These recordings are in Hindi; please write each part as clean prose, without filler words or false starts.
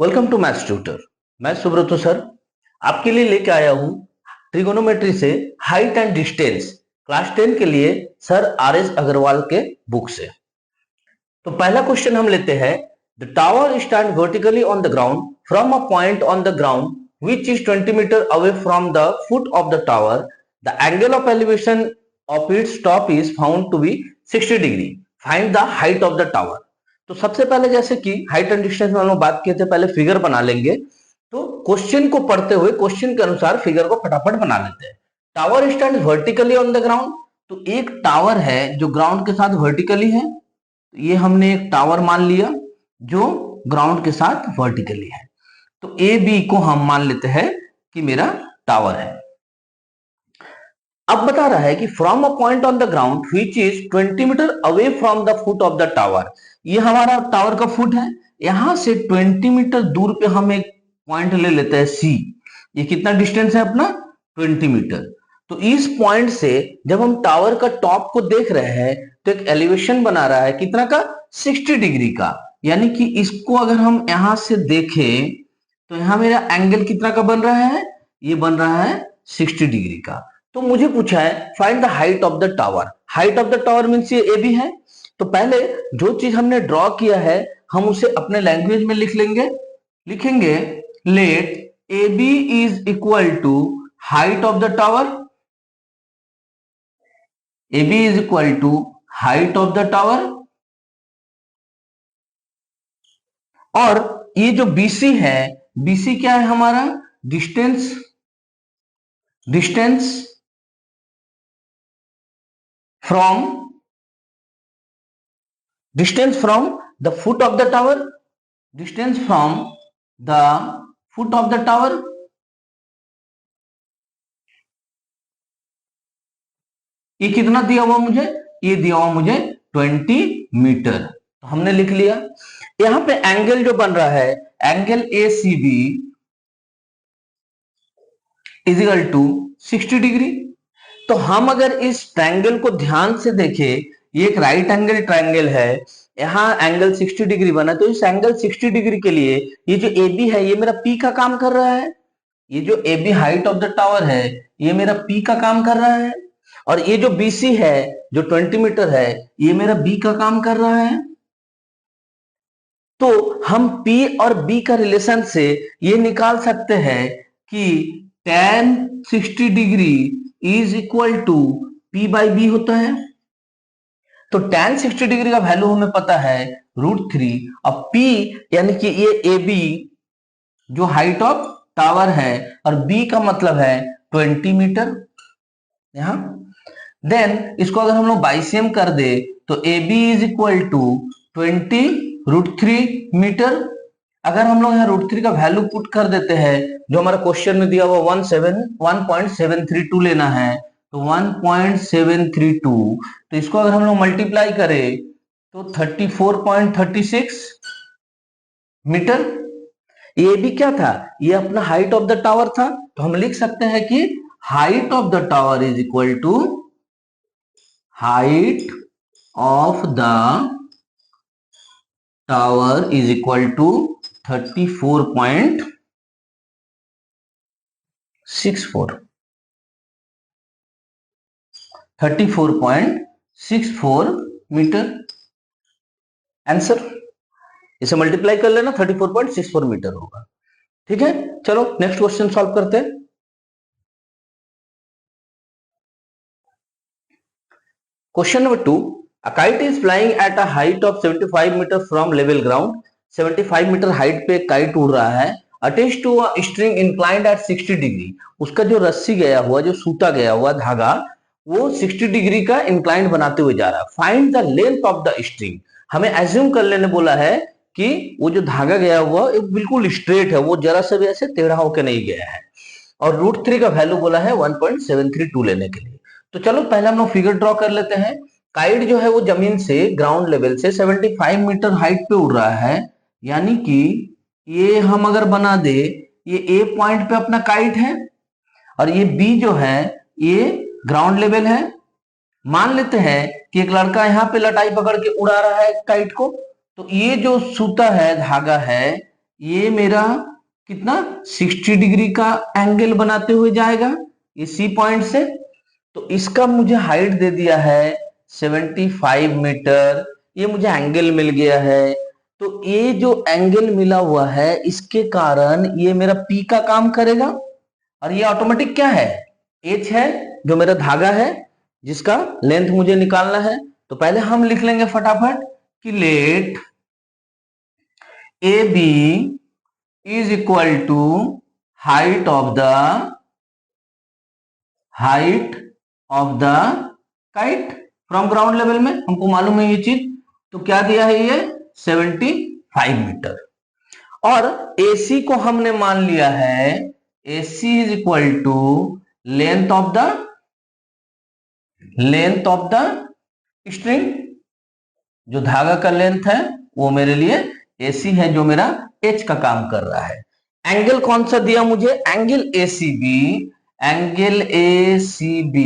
Welcome to maths tutor. मैं सुब्रतो सर आपके लिए लेके आया हूं ट्रिगोनोमेट्री से हाइट एंड डिस्टेंस क्लास 10 के लिए सर आर.एस. अग्रवाल के बुक से। तो पहला क्वेश्चन हम लेते हैं। The tower stand vertically on the ground from a point on the ground which is 20 metre away from the foot of the tower. The angle of elevation of its top is found to be 60 degree. Find the height of the tower. तो सबसे पहले जैसे कि हाइट एंड डिस्टेंस में हम लोग बात किए थे, पहले फिगर बना लेंगे। तो क्वेश्चन को पढ़ते हुए क्वेश्चन के अनुसार फिगर को फटाफट बना लेते हैं। Tower stand vertically on the ground, तो एक टावर है जो ग्राउंड के साथ वर्टिकली है। ये हमने एक टावर मान लिया जो ग्राउंड के साथ वर्टिकली है। तो ए बी को हम मान लेते हैं कि मेरा टावर है। अब बता रहा है कि from a point on the ground which is 20 metre away from the foot of the tower. ये हमारा टावर का फुट है। यहां से 20 मीटर दूर पे हम एक पॉइंट ले लेते हैं सी। ये कितना डिस्टेंस है अपना? 20 मीटर। तो इस पॉइंट से जब हम टावर का टॉप को देख रहे हैं तो एक एलिवेशन बना रहा है कितना का? 60 डिग्री का। यानी कि इसको अगर हम यहां से देखें तो यहां मेरा एंगल कितना का बन रहा है? ये बन रहा है 60 डिग्री का। तो मुझे पूछा है find the height of the tower. Height of the tower means ये ए बी है। तो पहले जो चीज हमने ड्रॉ किया है हम उसे अपने लैंग्वेज में लिख लेंगे। लिखेंगे let A B is equal to height of the tower. A B is equal to height of the tower. और ये जो बीसी है, बीसी क्या है हमारा? Distance distance from distance from the foot of the tower. Distance from the foot of the tower. ये कितना दिया हुआ मुझे? ये दिया हुआ मुझे 20 मीटर। तो हमने लिख लिया। यहां पे एंगल जो बन रहा है, angle A C B is equal to 60 degree. तो हम अगर इस ट्रायंगल को ध्यान से देखें, ये एक राइट एंगल ट्रायंगल है। यहाँ एंगल 60 डिग्री बना, तो इस एंगल 60 डिग्री के लिए ये जो ए बी है ये मेरा पी का काम कर रहा है। ये जो A B height of the tower है ये मेरा पी का काम कर रहा है। और ये जो बीसी है जो 20 मीटर है ये मेरा बी का काम कर रहा है। तो हम P और B का रिलेशन से ये निकाल सकते हैं कि tan 60 degree is equal to P by B होता है। तो tan 60 डिग्री का वैल्यू हमें पता है √3। अब P यानी कि ये AB जो हाइट ऑफ टावर है और B का मतलब है 20 मीटर। यहां देन इसको अगर हम लोग बाइसेम कर दे तो A B is equal to 20√3 metre. अगर हम लोग यहाँ √3 का वैल्यू पुट कर देते हैं जो हमारा क्वेश्चन में दिया हुआ 1.732 लेना है, तो 1.732, तो इसको अगर हम लोग मल्टीप्लाई करें तो 34.36 मीटर। ये भी क्या था? ये अपना हाइट ऑफ द टावर था। तो हम लिख सकते हैं कि height of the tower is equal to height of the tower is equal to 34.64 metre. Answer इसे मल्टीप्लाई कर लेना, 34.64 मीटर होगा। ठीक है, चलो नेक्स्ट क्वेश्चन सॉल्व करते हैं। Question number 2, a kite is flying at a height of 75 meter from level ground. 75 metre height पे काइट उड़ रहा है। Attach to a string inclined at 60 degree. उसका जो रस्सी गया हुआ, जो सूता गया हुआ धागा, वो 60 डिग्री का इंक्लाइंड बनाते हुए जा रहा है। Find the length of the string. हमें एज्यूम कर लेने बोला है कि वो जो धागा गया हुआ एक बिल्कुल स्ट्रेट है, वो जरा सा भी ऐसे टेढ़ा होकर नहीं गया है। और √3 का वैल्यू बोला है 1.732 लेने के लिए। तो चलो पहले हम लोग फिगर ड्रॉ कर लेते हैं। काइट जो है वो जमीन से ग्राउंड लेवल से 75 मीटर हाइट पे उड़ रहा है। यानी कि ये हम अगर बना दे, ये ए पॉइंट पे अपना काइट है और ये बी जो है ये ग्राउंड लेवल है। मान लेते हैं कि एक लड़का यहाँ पे लटाई पकड़ के उड़ा रहा है काइट को। तो ये जो सूता है, धागा है, ये मेरा कितना 60 डिग्री का एंगल बनाते हुए जाएगा ये सी पॉइंट से। तो इसका मुझे हाइट दे दिया है 75 मीटर, ये मुझे एंगल मिल गया है। तो ये जो एंगल मिला हुआ है इसके कारण ये मेरा पी का काम करेगा, और ये ऑटोमेटिक क्या है, एच है, जो मेरा धागा है जिसका लेंथ मुझे निकालना है। तो पहले हम लिख लेंगे फटाफट कि let A B is equal to height of the kite from ground level में, हमको मालूम है ये चीज। तो क्या दिया है ये 75 मीटर। और AC को हमने मान लिया है AC is equal to length of the string, जो धागा का लेंथ है वो मेरे लिए AC है, जो मेरा H का काम कर रहा है। एंगल कौन सा दिया मुझे, angle ACB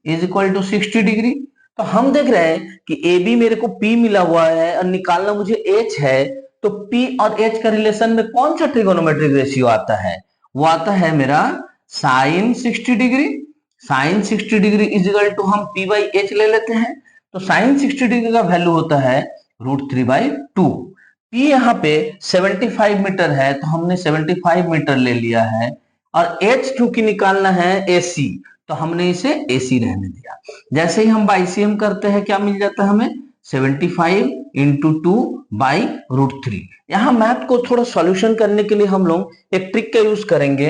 is equal to 60 degree. तो हम देख रहे हैं कि AB मेरे को P मिला हुआ है और निकालना मुझे H है। तो P और H का रिलेशन में कौन सा ट्रिगोनोमेट्रिक रेशियो आता है, वो आता है मेरा sine 60 degree. Sine 60 degree is equal to हम P बाई H ले लेते हैं। तो साइन 60 डिग्री का वैल्यू होता है √3/2। P यहाँ पे 75 मीटर है तो हमने 75 मीटर ले लिया है, और H चूंकि निकालना है AC तो हमने इसे AC रहने दिया। जैसे ही हम बाईसीएम करते हैं क्या मिल जाता है हमें, 75 इंटू 2/√3। यहाँ मैथ को थोड़ा सॉल्यूशन करने के लिए हम लोग एक ट्रिक का यूज करेंगे।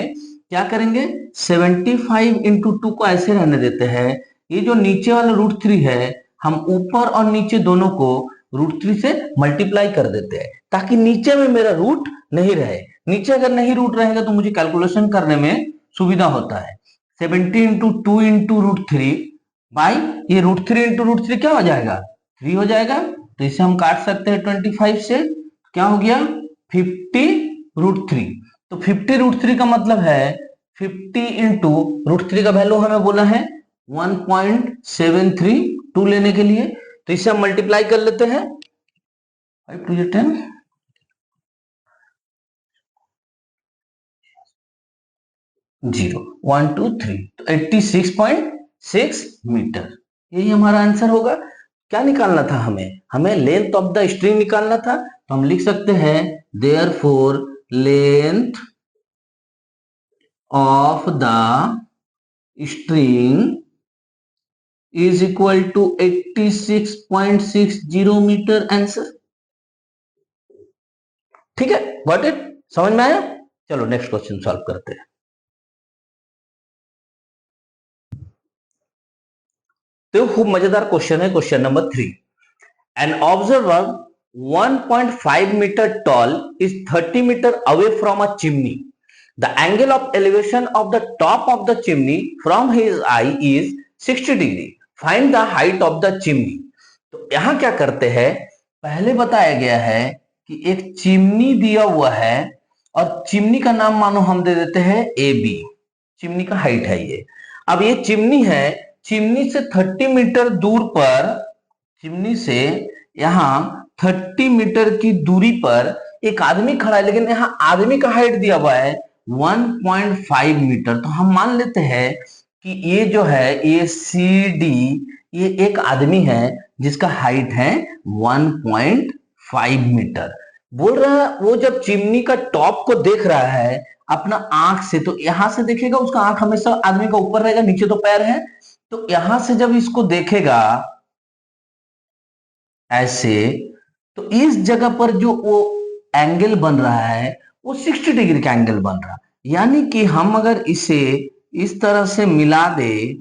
क्या करेंगे, 75 इंटू 2 को ऐसे रहने देते हैं, ये जो नीचे वाला √3 है हम ऊपर और नीचे दोनों को √3 से मल्टीप्लाई कर देते हैं, ताकि नीचे में मेरा रूट नहीं रहे। नीचे अगर नहीं रूट रहेगा तो मुझे कैलकुलेशन करने में सुविधा होता है। 70 इंटू 2 इंटू √3 बाई ये √3 इंटू √3 क्या हो जाएगा, 3 हो जाएगा। तो इसे हम काट सकते हैं 25 से, क्या हो गया 50√3। तो 50√3 का मतलब है 50 इंटू √3 का वैल्यू हमें बोला है 1.732 लेने के लिए। तो इसे हम मल्टीप्लाई कर लेते हैं, 5 2 10, 0 1 2 3, तो 86.6 मीटर यही हमारा आंसर होगा। क्या निकालना था हमें लेंथ ऑफ द स्ट्रिंग निकालना था। तो हम लिख सकते हैं therefore length of the string is equal to 86.60 metre answer. ठीक है, गॉट इट, समझ में आया। चलो नेक्स्ट क्वेश्चन सॉल्व करते हैं। तो खूब मजेदार क्वेश्चन है, question number 3। An observer 1.5 meter tall is 30 meter away from a chimney. The angle of elevation of the top of the chimney from his eye is 60 degree. Find the height of the chimney. तो यहां क्या करते हैं, पहले बताया गया है कि एक चिमनी दिया हुआ है और चिमनी का नाम मानो हम दे देते हैं AB। चिमनी का हाइट है ये। अब ये चिमनी है, चिमनी से 30 मीटर दूर पर, चिमनी से यहाँ 30 मीटर की दूरी पर एक आदमी खड़ा है, लेकिन यहाँ आदमी का हाइट दिया हुआ है 1.5 मीटर। तो हम मान लेते हैं कि ये जो है ये CD, ये एक आदमी है जिसका हाइट है 1.5 मीटर। बोल रहा है वो जब चिमनी का टॉप को देख रहा है अपना आंख से, तो यहां से देखेगा, उसका आंख हमेशा आदमी का ऊपर रहेगा, नीचे तो पैर है। तो यहां से जब इसको देखेगा ऐसे, तो इस जगह पर जो वो एंगल बन रहा है वो 60 डिग्री का एंगल बन रहा है। यानी कि हम अगर इसे इस तरह से मिला दे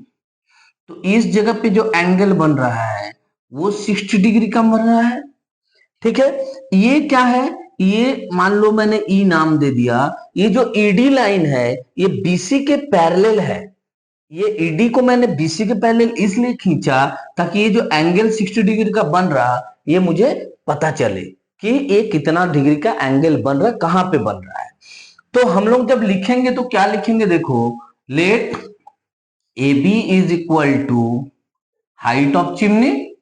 तो इस जगह पे जो एंगल बन रहा है वो 60 डिग्री का बन रहा है। ठीक है, ये क्या है, ये मान लो मैंने ई नाम दे दिया। ये जो ईडी लाइन है ये बीसी के पैरेलल है। ये ईडी को मैंने बीसी के पैरेलल इसलिए खींचा ताकि ये जो एंगल 60 डिग्री का बन रहा ये मुझे पता चले कि ये कितना डिग्री का एंगल बन रहा है, कहां पे बन रहा है। तो हम लोग जब लिखेंगे तो क्या लिखेंगे, देखो let A B is equal to height of chimney,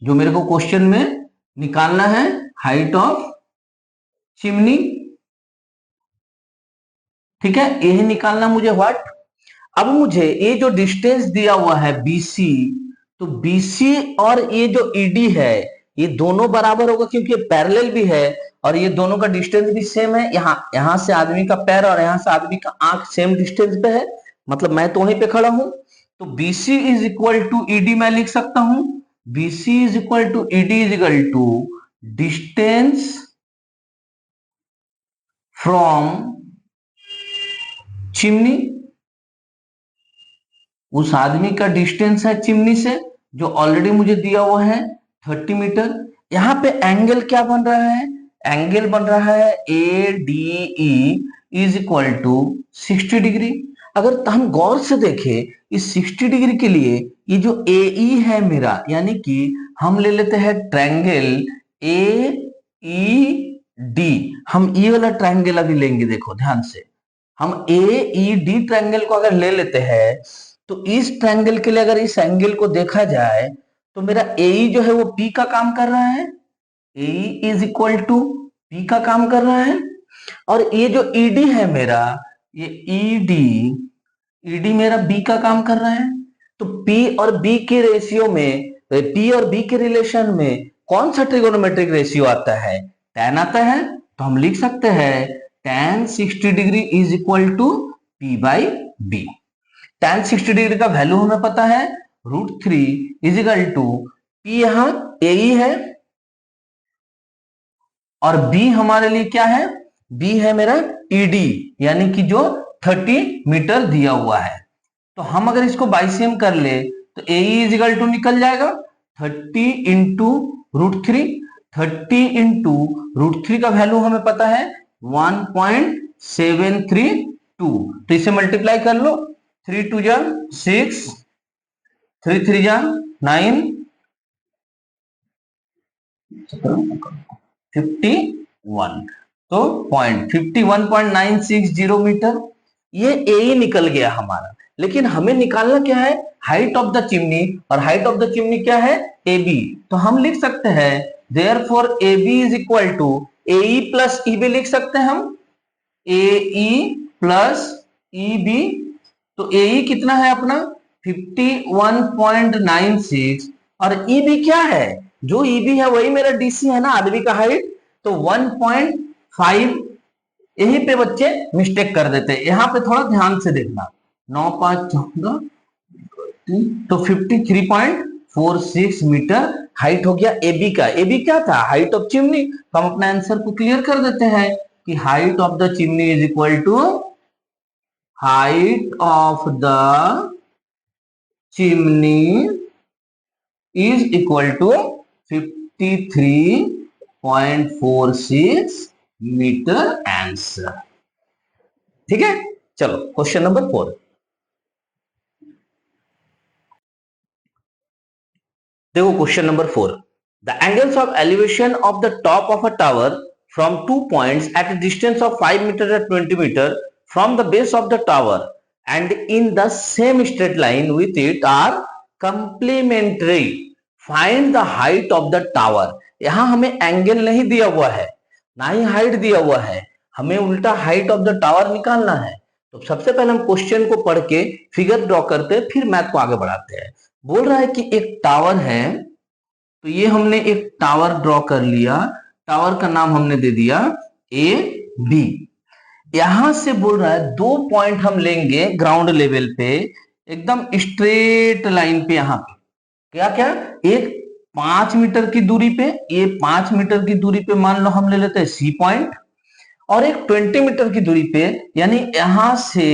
जो मेरे को क्वेश्चन में निकालना है हाइट ऑफ चिमनी, ठीक है, यही निकालना मुझे व्हाट। अब मुझे ये जो डिस्टेंस दिया हुआ है BC, तो BC और ये जो ED है ये दोनों बराबर होगा क्योंकि ये पैरेलल भी है और ये दोनों का डिस्टेंस भी सेम है। यहां से आदमी का पैर और यहां से आदमी का आंख सेम डिस्टेंस पे है, मतलब मैं तो वहीं पे खड़ा हूं। तो BC is equal to ED मैं लिख सकता हूं, BC is equal to ED is equal to distance from chimney, उस आदमी का डिस्टेंस है चिमनी से जो ऑलरेडी मुझे दिया हुआ है 30 मीटर। यहां पे एंगल क्या बन रहा है, एंगल बन रहा है ADE is equal to 60 degree. अगर हम गौर से देखें इस 60 डिग्री के लिए ये जो AE है मेरा, यानी कि हम ले लेते हैं ट्रायंगल AED, हम ये वाला ट्रायंगल अभी लेंगे, देखो ध्यान से। हम AED ट्रायंगल को अगर ले लेते हैं तो इस ट्रायंगल के लिए अगर इस एंगल को देखा जाए तो मेरा AE जो है वो P का काम कर रहा है, AE is equal to P का काम कर रहा है। और ये जो ED है मेरा, ये ED मेरा B का काम कर रहा है। तो P और B के रेशियो में, P और B के रिलेशन में कौन सा ट्रिगोनोमेट्रिक रेशियो आता है, tan आता है। तो हम लिख सकते हैं tan 60 degree is equal to P by B। tan 60 degree का वैल्यू हमें पता है √3 इज इक्वल टू P, यहां AE है और B हमारे लिए क्या है, B है मेरा ED, यानी कि जो 30 मीटर दिया हुआ है। तो हम अगर इसको बाइसेम कर ले तो AE इज इक्वल टू निकल जाएगा 30 इंटू √3, 30 इंटू √3 का वैल्यू हमें पता है 1.732। तो इसे मल्टीप्लाई कर लो, 3 2 जा 6, 3 3 जा 9, 51, तो 51.960 मीटर ये AE निकल गया हमारा। लेकिन हमें निकालना क्या है, हाइट ऑफ द चिमनी, और हाइट ऑफ द चिमनी क्या है, AB। तो हम लिख सकते हैं therefore AB is equal to AE plus EB, लिख सकते हैं हम AE प्लस EB। तो AE कितना है अपना 51.96 और EB क्या है, जो EB है वही मेरा DC है ना, आदमी का हाइट, तो 1.5। यहीं पे बच्चे मिस्टेक कर देते हैं, यहां पे थोड़ा ध्यान से देखना। 9 5 14, तो 53.46 मीटर हाइट हो गया AB का। AB क्या था, हाइट ऑफ चिमनी। तो हम अपना आंसर को क्लियर कर देते हैं कि height of the chimney is equal to height of the chimney is equal to 53.46 metre answer. ठीक है, चलो क्वेश्चन नंबर 4। देखो question number 4, the angles of elevation of the top of a tower from 2 points at a distance of 5 metre and 20 metre from the base of the tower and in the same straight line with it are complementary. Find the height of the tower. यहां हमें एंगल नहीं दिया हुआ है, ना ही हाइट दिया हुआ है, हमें उल्टा हाइट ऑफ द टावर निकालना है। तो सबसे पहले हम क्वेश्चन को पढ़ के फिगर ड्रॉ करते हैं, फिर मैथ को आगे बढ़ाते हैं। बोल रहा है कि एक टावर है, तो ये हमने एक टावर ड्रॉ कर लिया, टावर का नाम हमने दे दिया AB। यहां से बोल रहा है 2 पॉइंट हम लेंगे ग्राउंड लेवल पे, एकदम स्ट्रेट लाइन पे। यहां पे क्या क्या, एक 5 मीटर की दूरी पे, ये 5 मीटर की दूरी पे मान लो हम ले लेते हैं C पॉइंट, और एक 20 मीटर की दूरी पे, यानी यहां से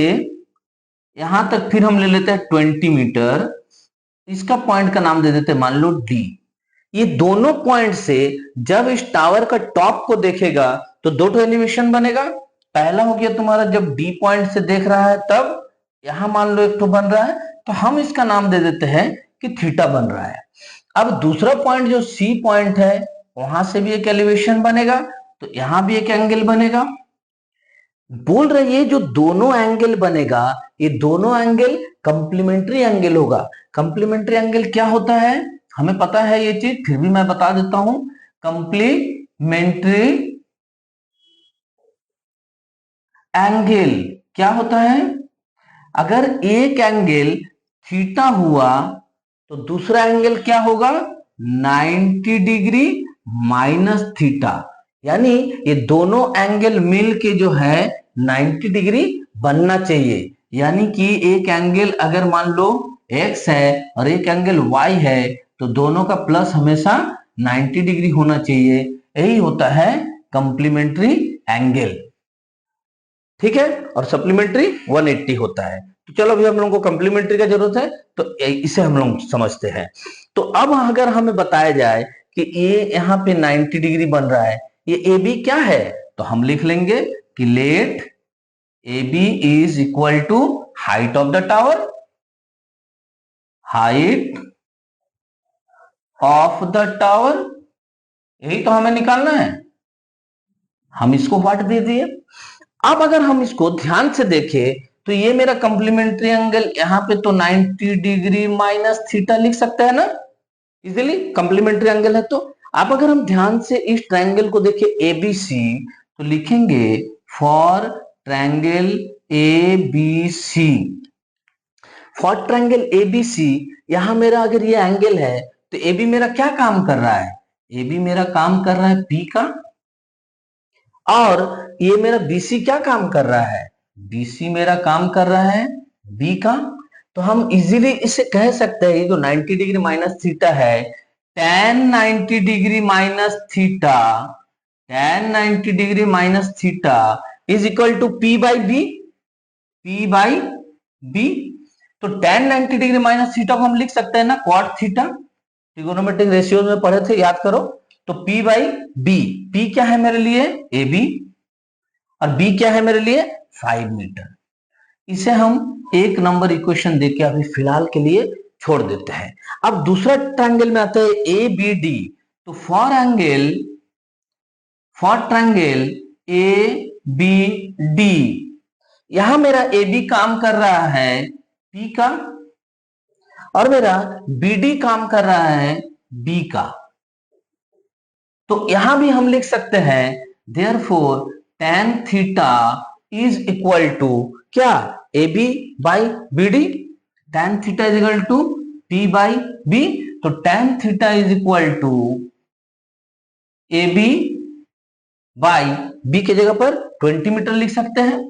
यहां तक फिर हम ले लेते हैं 20 मीटर, इसका पॉइंट का नाम दे देते हैं मान लो D। ये दोनों पॉइंट से जब इस टावर का टॉप को देखेगा तो दो एलिवेशन बनेगा। पहला हो गया तुम्हारा जब D पॉइंट से देख रहा है तब, यहां मान लो एक तो बन रहा है, तो हम इसका नाम दे देते हैं कि थीटा बन रहा है। अब दूसरा पॉइंट जो C पॉइंट है, वहां से भी एक एलिवेशन बनेगा, तो यहां भी एक एंगल बनेगा। बोल रहे ये जो दोनों एंगल बनेगा, ये दोनों एंगल कंप्लीमेंट्री एंगल होगा। कंप्लीमेंट्री एंगल क्या होता है, हमें पता है ये चीज, फिर भी मैं बता देता हूं। कंप्लीमेंट्री एंगल क्या होता है, अगर एक एंगल थीटा हुआ तो दूसरा एंगल क्या होगा, 90 डिग्री माइनस थीटा, यानी ये दोनों एंगल मिल के जो है 90 डिग्री बनना चाहिए। यानी कि एक एंगल अगर मान लो x है और एक एंगल y है तो दोनों का प्लस हमेशा 90 डिग्री होना चाहिए। यही होता है कंप्लीमेंट्री एंगल, ठीक है। और सप्लीमेंट्री 180 होता है। तो चलो अभी हम लोगों को कंप्लीमेंट्री का जरूरत है तो इसे हम लोग समझते हैं। तो अब अगर हमें बताया जाए कि ये यहाँ पे 90 डिग्री बन रहा है, ये ए बी क्या है, तो हम लिख लेंगे कि let A B is equal to height of the tower, height of the tower, यही तो हमें निकालना है। हम इसको व्हाट दे दिए। अब अगर हम इसको ध्यान से देखें तो ये मेरा कंप्लीमेंट्री एंगल यहाँ पे तो 90 डिग्री माइनस थीटा लिख सकते हैं ना इजीली, कंप्लीमेंट्री एंगल है तो। अब अगर हम ध्यान से इस ट्रायंगल को देखें एबीसी तो लिखेंगे for triangle ABC, for triangle ABC. यहां मेरा अगर ये एंगल है तो एबी मेरा क्या काम कर रहा है, एबी मेरा काम कर रहा है पी का, और ये मेरा बीसी क्या काम कर रहा है, बीसी मेरा काम कर रहा है बी का। तो हम इजीली इसे कह सकते हैं जो 90 डिग्री माइनस थीटा है, tan 90 degree minus theta, tan 90 degree minus theta is equal to P by B, P by B. तो tan 90 डिग्री माइनस थीटा को हम लिख सकते हैं ना cot थीटा, ट्रिगोनोमेट्रिक रेशियोज में पढ़े थे, याद करो। तो P बाई बी, P क्या है मेरे लिए ए बी और B क्या है मेरे लिए 5 मीटर। इसे हम एक नंबर इक्वेशन देके अभी फिलहाल के लिए छोड़ देते हैं। अब दूसरा ट्रायंगल में आता है ए बी डी। तो for triangle A B D, यहां मेरा ए बी काम कर रहा है P का और मेरा बी डी काम कर रहा है B का। तो यहां भी हम लिख सकते हैं therefore tan theta is equal to क्या, A B by B D, tan theta is equal to P by B. तो tan theta is equal to A B by B के जगह पर 20 मीटर लिख सकते हैं।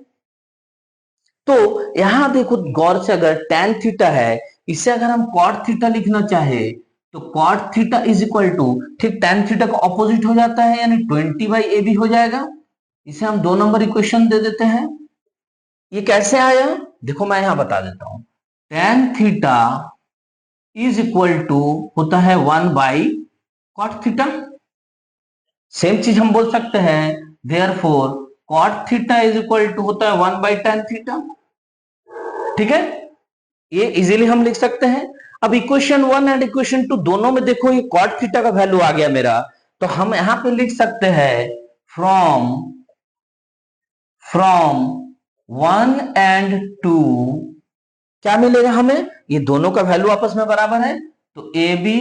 तो यहां देखो गौर से, अगर tan थीटा है इसे अगर हम cot थीटा लिखना चाहे तो cot theta is equal to, ठीक tan थीटा का ऑपोजिट हो जाता है यानी 20 बाई ए बी हो जाएगा। इसे हम 2 नंबर इक्वेशन दे देते हैं। ये कैसे आया, देखो मैं यहां बता देता हूं। tan theta is equal to होता है 1 बाई cot थीटा। सेम चीज हम बोल सकते हैं therefore cot theta is equal to होता है 1 बाई tan थीटा, ठीक है। ये इजीली हम लिख सकते हैं। अब इक्वेशन 1 एंड इक्वेशन 2 दोनों में देखो ये cot थीटा का वैल्यू आ गया मेरा, तो हम यहां पे लिख सकते हैं फ्रॉम 1 एंड 2 क्या मिलेगा हमें, ये दोनों का वैल्यू आपस में बराबर है। तो A B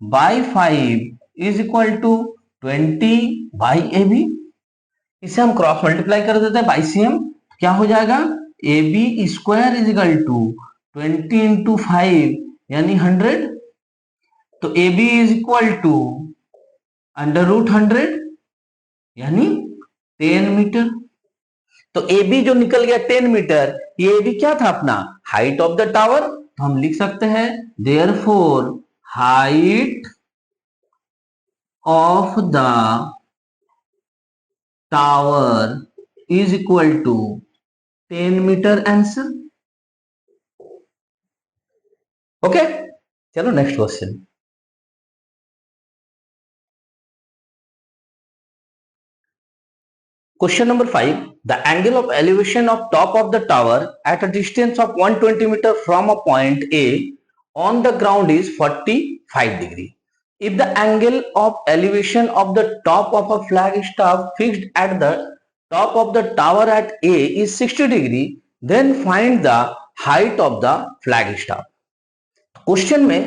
by 5 is equal to 20 by A B. इसे हम क्रॉस मल्टीप्लाई कर देते हैं बाई सी एम, क्या हो जाएगा A B square is equal to 20 into 5 यानी 100। तो A B is equal to under root 100 यानी 10 मीटर। तो ए बी जो निकल गया 10 मीटर, ये ए बी क्या था अपना हाइट ऑफ द टावर। तो हम लिख सकते हैं therefore height of the tower is equal to 10 metre answer. Okay, चलो next question. Question number 5. The angle of elevation of top of the tower at a distance of 120 meter from a point A on the ground is 45 degree. If the angle of elevation of the top of a flagstaff fixed at the top of the tower at A is 60 degree, then find the height of the flagstaff. Question में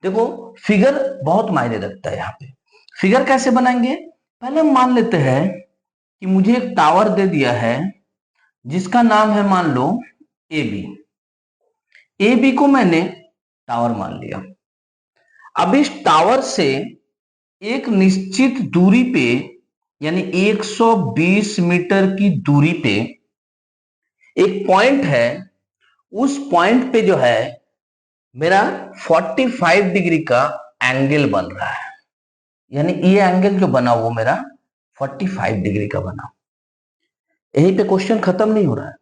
देखो फिगर बहुत मायने रखता है। यहाँ पे फिगर कैसे बनाएंगे, पहले हम मान लेते हैं कि मुझे एक टावर दे दिया है जिसका नाम है मान लो ए बी। ए बी को मैंने टावर मान लिया। अब इस टावर से एक निश्चित दूरी पे यानी 120 मीटर की दूरी पे एक पॉइंट है। उस पॉइंट पे जो है मेरा 45 डिग्री का एंगल बन रहा है, यानी ये एंगल जो बना वो मेरा 45 डिग्री का बना। यहीं पे क्वेश्चन खत्म नहीं हो रहा है।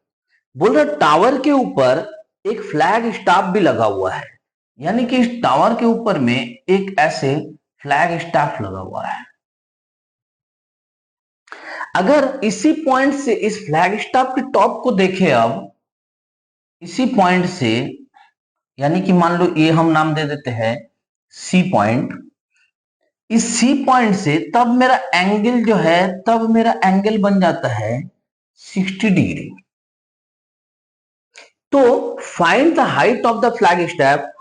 बोल रहा टावर के ऊपर एक फ्लैग स्टाफ भी लगा हुआ है, यानी कि इस टावर के ऊपर में एक ऐसे फ्लैग स्टाफ लगा हुआ है। अगर इसी पॉइंट से इस फ्लैग स्टाफ के टॉप को देखें, अब इसी पॉइंट से यानी कि मान लो ये हम नाम दे देते हैं सी पॉइंट। इस सी पॉइंट से तब मेरा एंगल जो है, तब मेरा एंगल बन जाता है 60 डिग्री। तो find the height of the flag step.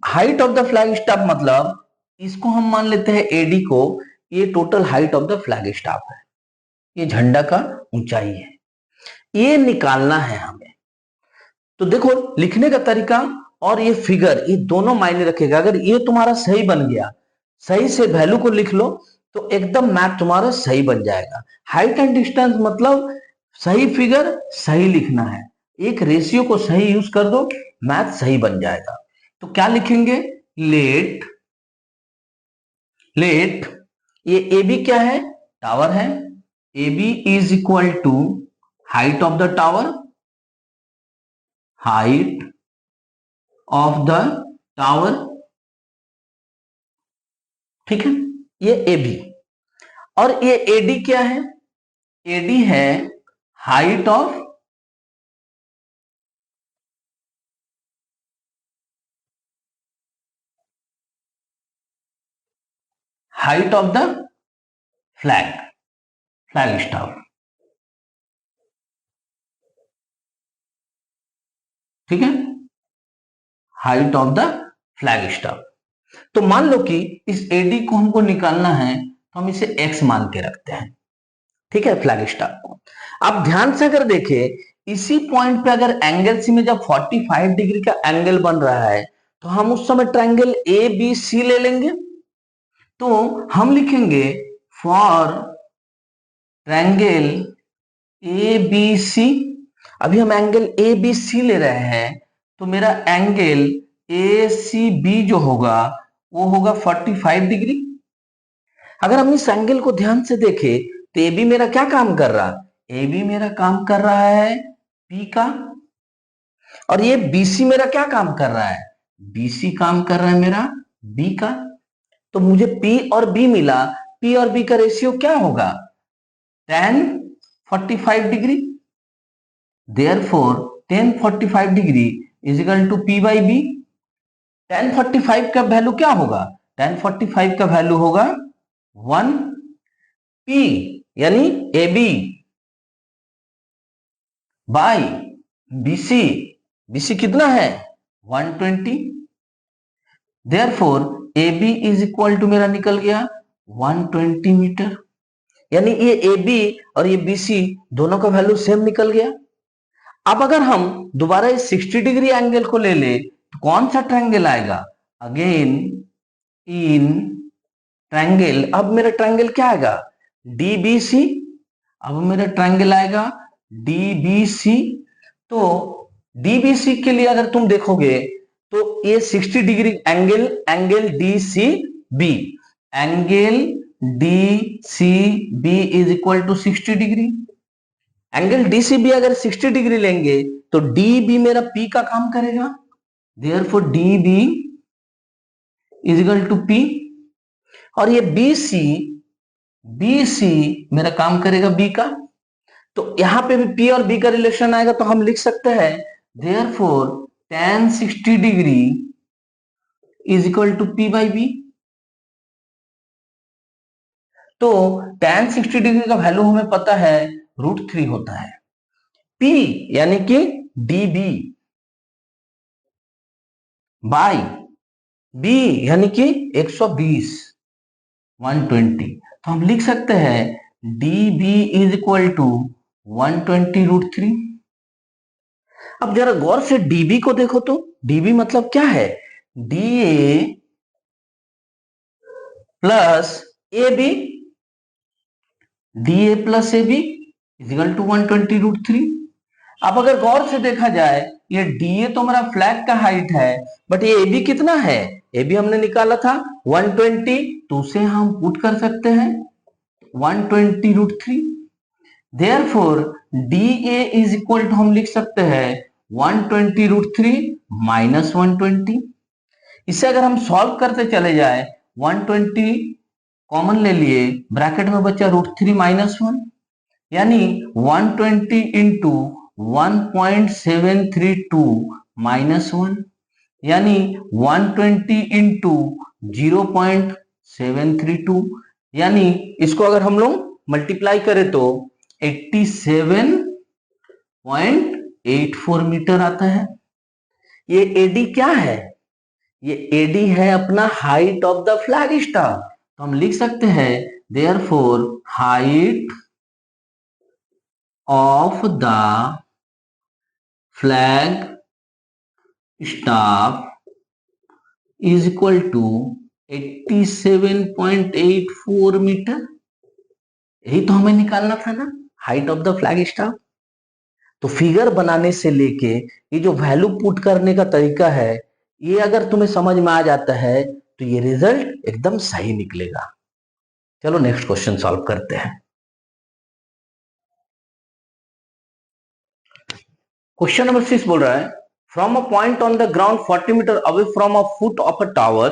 Height of the flag step मतलब इसको हम मान लेते हैं एडी को, ये total height of the flag step है, ये झंडा का ऊंचाई है, ये निकालना है हमें। तो देखो लिखने का तरीका और ये फिगर, ये दोनों मायने रखेगा। अगर ये तुम्हारा सही बन गया, सही से वैल्यू को लिख लो तो एकदम मैथ तुम्हारा सही बन जाएगा। हाइट एंड डिस्टेंस मतलब सही फिगर सही लिखना है, एक रेशियो को सही यूज कर दो, मैथ सही बन जाएगा। तो क्या लिखेंगे, लेट लेट ये ए बी क्या है, टावर है, A B is equal to height of the tower, height of the tower, ठीक है, ये ए बी। और ये एडी क्या है, एडी है height of the flag staff, ठीक है, height of the flag staff. तो मान लो कि इस एडी को हमको निकालना है तो हम इसे एक्स मान के रखते हैं, ठीक है, फ्लैग स्टाफ को। अब ध्यान से अगर देखें इसी पॉइंट पे अगर एंगल सी में जब 45 डिग्री का एंगल बन रहा है तो हम उस समय ट्रायंगल ए बी सी ले लेंगे। तो हम लिखेंगे for triangle A B C. अभी हम एंगल ए बी सी ले रहे हैं तो मेरा एंगल ए सी बी जो होगा वो होगा 45 डिग्री। अगर हम इस एंगल को ध्यान से देखें तो ए बी मेरा क्या काम कर रहा है, ए बी मेरा काम कर रहा है पी का, और ये बीसी मेरा क्या काम कर रहा है, बीसी काम कर रहा है मेरा बी का। तो मुझे पी और बी मिला, पी और बी का रेशियो क्या होगा, tan 45 degree. Therefore tan 45 degree is equal to P by B. tan 45 का वैल्यू क्या होगा, tan 45 का वैल्यू होगा 1 पी यानी A B by BC. BC कितना है 120। Therefore A B is equal to मेरा निकल गया 120 मीटर, यानी ये ए बी और ये बीसी दोनों का वैल्यू सेम निकल गया। अब अगर हम दोबारा इस 60 डिग्री एंगल को ले ले तो कौन सा ट्रायंगल आएगा, अगेन इन ट्रायंगल। अब मेरा ट्रायंगल क्या आएगा, डीबीसी। अब मेरा ट्रायंगल आएगा डीबीसी। तो डीबीसी के लिए अगर तुम देखोगे तो ये 60 degree angle, angle D C B, angle D C B is equal to 60 degree. Angle DCB अगर 60 डिग्री लेंगे तो डी बी मेरा पी का काम करेगा, therefore D B is equal to P. और ये बीसी, बीसी मेरा काम करेगा बी का। तो यहां पे भी पी और बी का रिलेशन आएगा तो हम लिख सकते हैं therefore tan 60 degree is equal to P by B. तो tan 60 डिग्री का वैल्यू हमें पता है √3 होता है। P यानी कि dB बाई B यानी कि 120 120। तो हम लिख सकते हैं dB इज इक्वल टू 120 √3। अब जरा गौर से डीबी को देखो तो, डीबी मतलब क्या है, D A plus A B, D A plus A B is equal to 120√3। अब अगर गौर से देखा जाए, ये डी ए तो हमारा फ्लैग का हाइट है, बट ये ए बी कितना है, ए बी हमने निकाला था 120, तो उसे हम पुट कर सकते हैं 120√3। Therefore D A is equal to हम लिख सकते हैं 120√3 माइनस 120। इसे अगर हम सॉल्व करते चले जाए, 120 कॉमन ले लिए, ब्रैकेट में बचा √3 माइनस 1, यानी 120 इंटू 1.732 माइनस 1, यानी 120 इंटू 0.732, यानी इसको अगर हम लोग मल्टीप्लाई करें तो 87.84 मीटर आता है। ये एडी क्या है, ये एडी है अपना height of the flag staff. तो हम लिख सकते हैं therefore height of the flag staff is equal to 87.84 metre. यही तो हमें निकालना था ना, height of the flag staff. तो फिगर बनाने से लेके ये जो वैल्यू पुट करने का तरीका है, ये अगर तुम्हें समझ में आ जाता है तो ये रिजल्ट एकदम सही निकलेगा। चलो नेक्स्ट क्वेश्चन सॉल्व करते हैं। क्वेश्चन नंबर 6 बोल रहा है, from a point on the ground 40 metre away from a foot of a tower,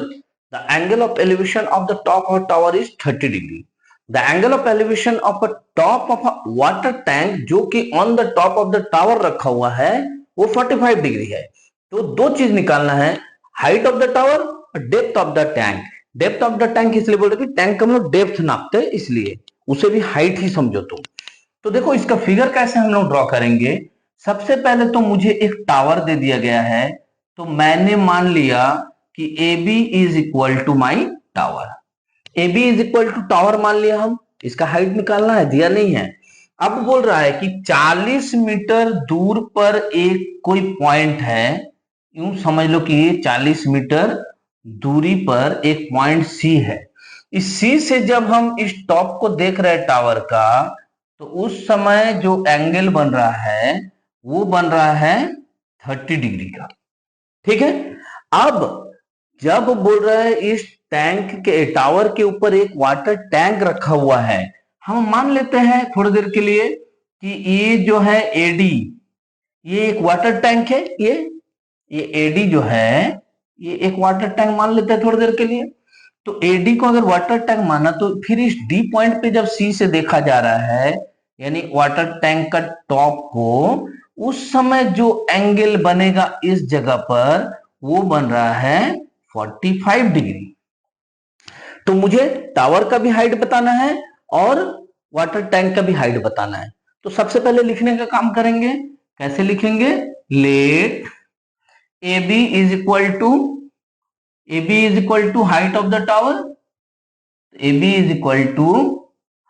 the angle of elevation of the top of tower is 30 degree. The angle of elevation of a top of a water tank जो कि on the top of the tower रखा हुआ है वो 45 डिग्री है। तो दो चीज निकालना है, हाइट ऑफ द टावर और depth of the tank. Depth of the tank इसलिए बोल रहे कि टैंक का हम लोग डेप्थ नापते हैं, इसलिए उसे भी हाइट ही समझो तुम। तो देखो इसका फिगर कैसे हम लोग ड्रॉ करेंगे। सबसे पहले तो मुझे एक टावर दे दिया गया है, तो मैंने मान लिया कि A B is equal to my tower. A B is equal to tower मान लिया हम, इसका हाइट निकालना है, दिया नहीं है। अब बोल रहा है कि 40 मीटर दूर पर एक कोई पॉइंट है, यूं समझ लो कि ये 40 मीटर दूरी पर एक पॉइंट सी है। इस सी से जब हम इस टॉप को देख रहे हैं टावर का, तो उस समय जो एंगल बन रहा है वो बन रहा है 30 डिग्री का। ठीक है। अब जब बोल रहा है इस टैंक के टावर के ऊपर एक वाटर टैंक रखा हुआ है, हम मान लेते हैं थोड़ी देर के लिए कि ये जो है एडी, ये एक वाटर टैंक है, ये एडी जो है ये एक वाटर टैंक मान लेते हैं थोड़ी देर के लिए। तो एडी को अगर वाटर टैंक माना, तो फिर इस डी पॉइंट पे जब सी से देखा जा रहा है, यानी वाटर टैंक का टॉप को, उस समय जो एंगल बनेगा इस जगह पर वो बन रहा है 45 डिग्री। तो मुझे टावर का भी हाइट बताना है और वाटर टैंक का भी हाइट बताना है। तो सबसे पहले लिखने का काम करेंगे। कैसे लिखेंगे, let A B is equal to height of the tower, A B is equal to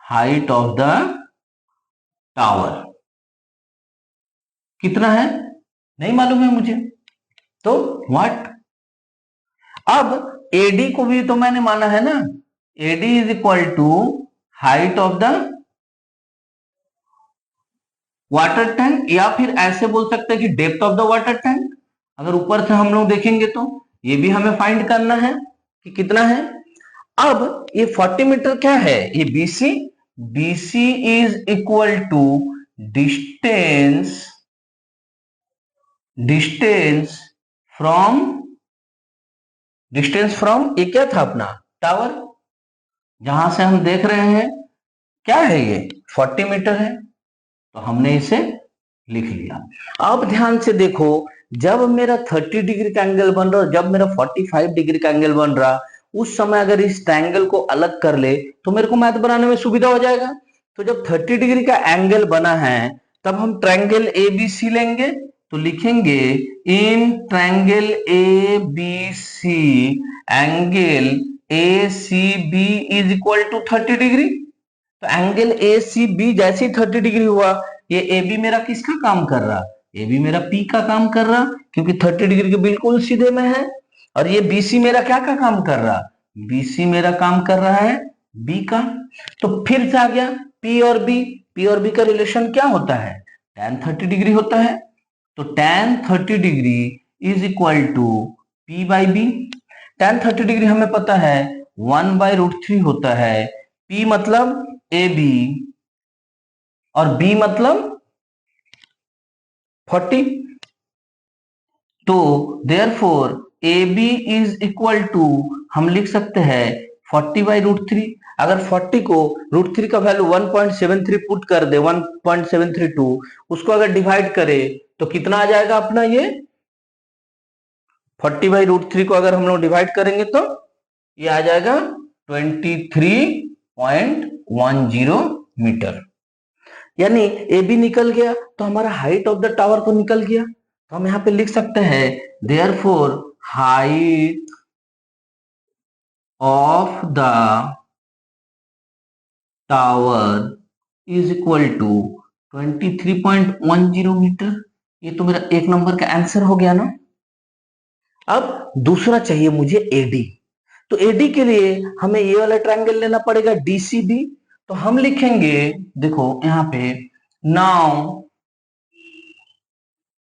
height of the tower. कितना है नहीं मालूम है मुझे, तो व्हाट। अब एडी को भी तो मैंने माना है ना, AD is equal to height of the water tank, या फिर ऐसे बोल सकते हैं कि depth of the water tank. अगर ऊपर से हम लोग देखेंगे तो ये भी हमें फाइंड करना है कि कितना है। अब ये 40 मीटर क्या है, ये BC, BC is equal to distance from ये क्या था अपना टावर, जहां से हम देख रहे हैं क्या है, ये 40 मीटर है, तो हमने इसे लिख लिया। अब ध्यान से देखो, जब मेरा 30 डिग्री का एंगल बन रहा है, जब मेरा 45 डिग्री का एंगल बन रहा, उस समय अगर इस ट्रायंगल को अलग कर ले तो मेरे को मैथ बनाने में सुविधा हो जाएगा। तो जब 30 डिग्री का एंगल बना है, तब हम ट्रायंगल ए बी सी लेंगे, तो लिखेंगे in triangle A B C angle A C B is equal to 30 degree. तो एंगल ए सी बी जैसे ही 30 डिग्री हुआ, ये ए बी मेरा किसका काम कर रहा, ए बी मेरा पी का काम कर रहा क्योंकि 30 डिग्री के बिल्कुल सीधे में है, और ये बी सी मेरा क्या का काम कर रहा, बी सी मेरा काम कर रहा है बी का। तो फिर से आ गया पी और बी, पी और बी का रिलेशन क्या होता है, tan 30 डिग्री होता है। तो tan 30 degree is equal to P by B. tan 30 degree हमें पता है 1/√3 होता है, P मतलब ए बी और B मतलब 40। तो therefore A B is equal to हम लिख सकते हैं 40/√3। अगर 40 को √3 का वैल्यू 1.73 पुट कर दे, 1.732, उसको अगर डिवाइड करे तो कितना आ जाएगा अपना ये 40/√3 को अगर हम लोग डिवाइड करेंगे तो ये आ जाएगा 23.10 मीटर। यानी ए बी निकल गया तो हमारा हाइट ऑफ द टावर तो निकल गया। तो हम यहाँ पे लिख सकते हैं therefore height of the tower is equal to 23.10 metre. ये तो मेरा एक नंबर का आंसर हो गया ना। अब दूसरा चाहिए मुझे एडी। तो एडी के लिए हमें ये वाला ट्रायंगल लेना पड़ेगा डीसीबी। तो हम लिखेंगे, देखो यहाँ पे, now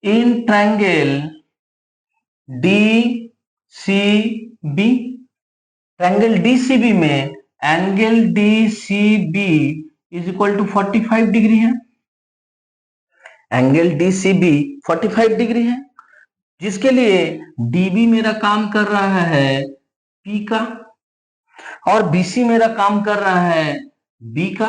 in triangle DCB, triangle DCB में angle DCB is equal to 45 degree है। एंगल डीसीबी 45 डिग्री है, जिसके लिए डीबी मेरा काम कर रहा है पी का और बीसी मेरा काम कर रहा है बी का।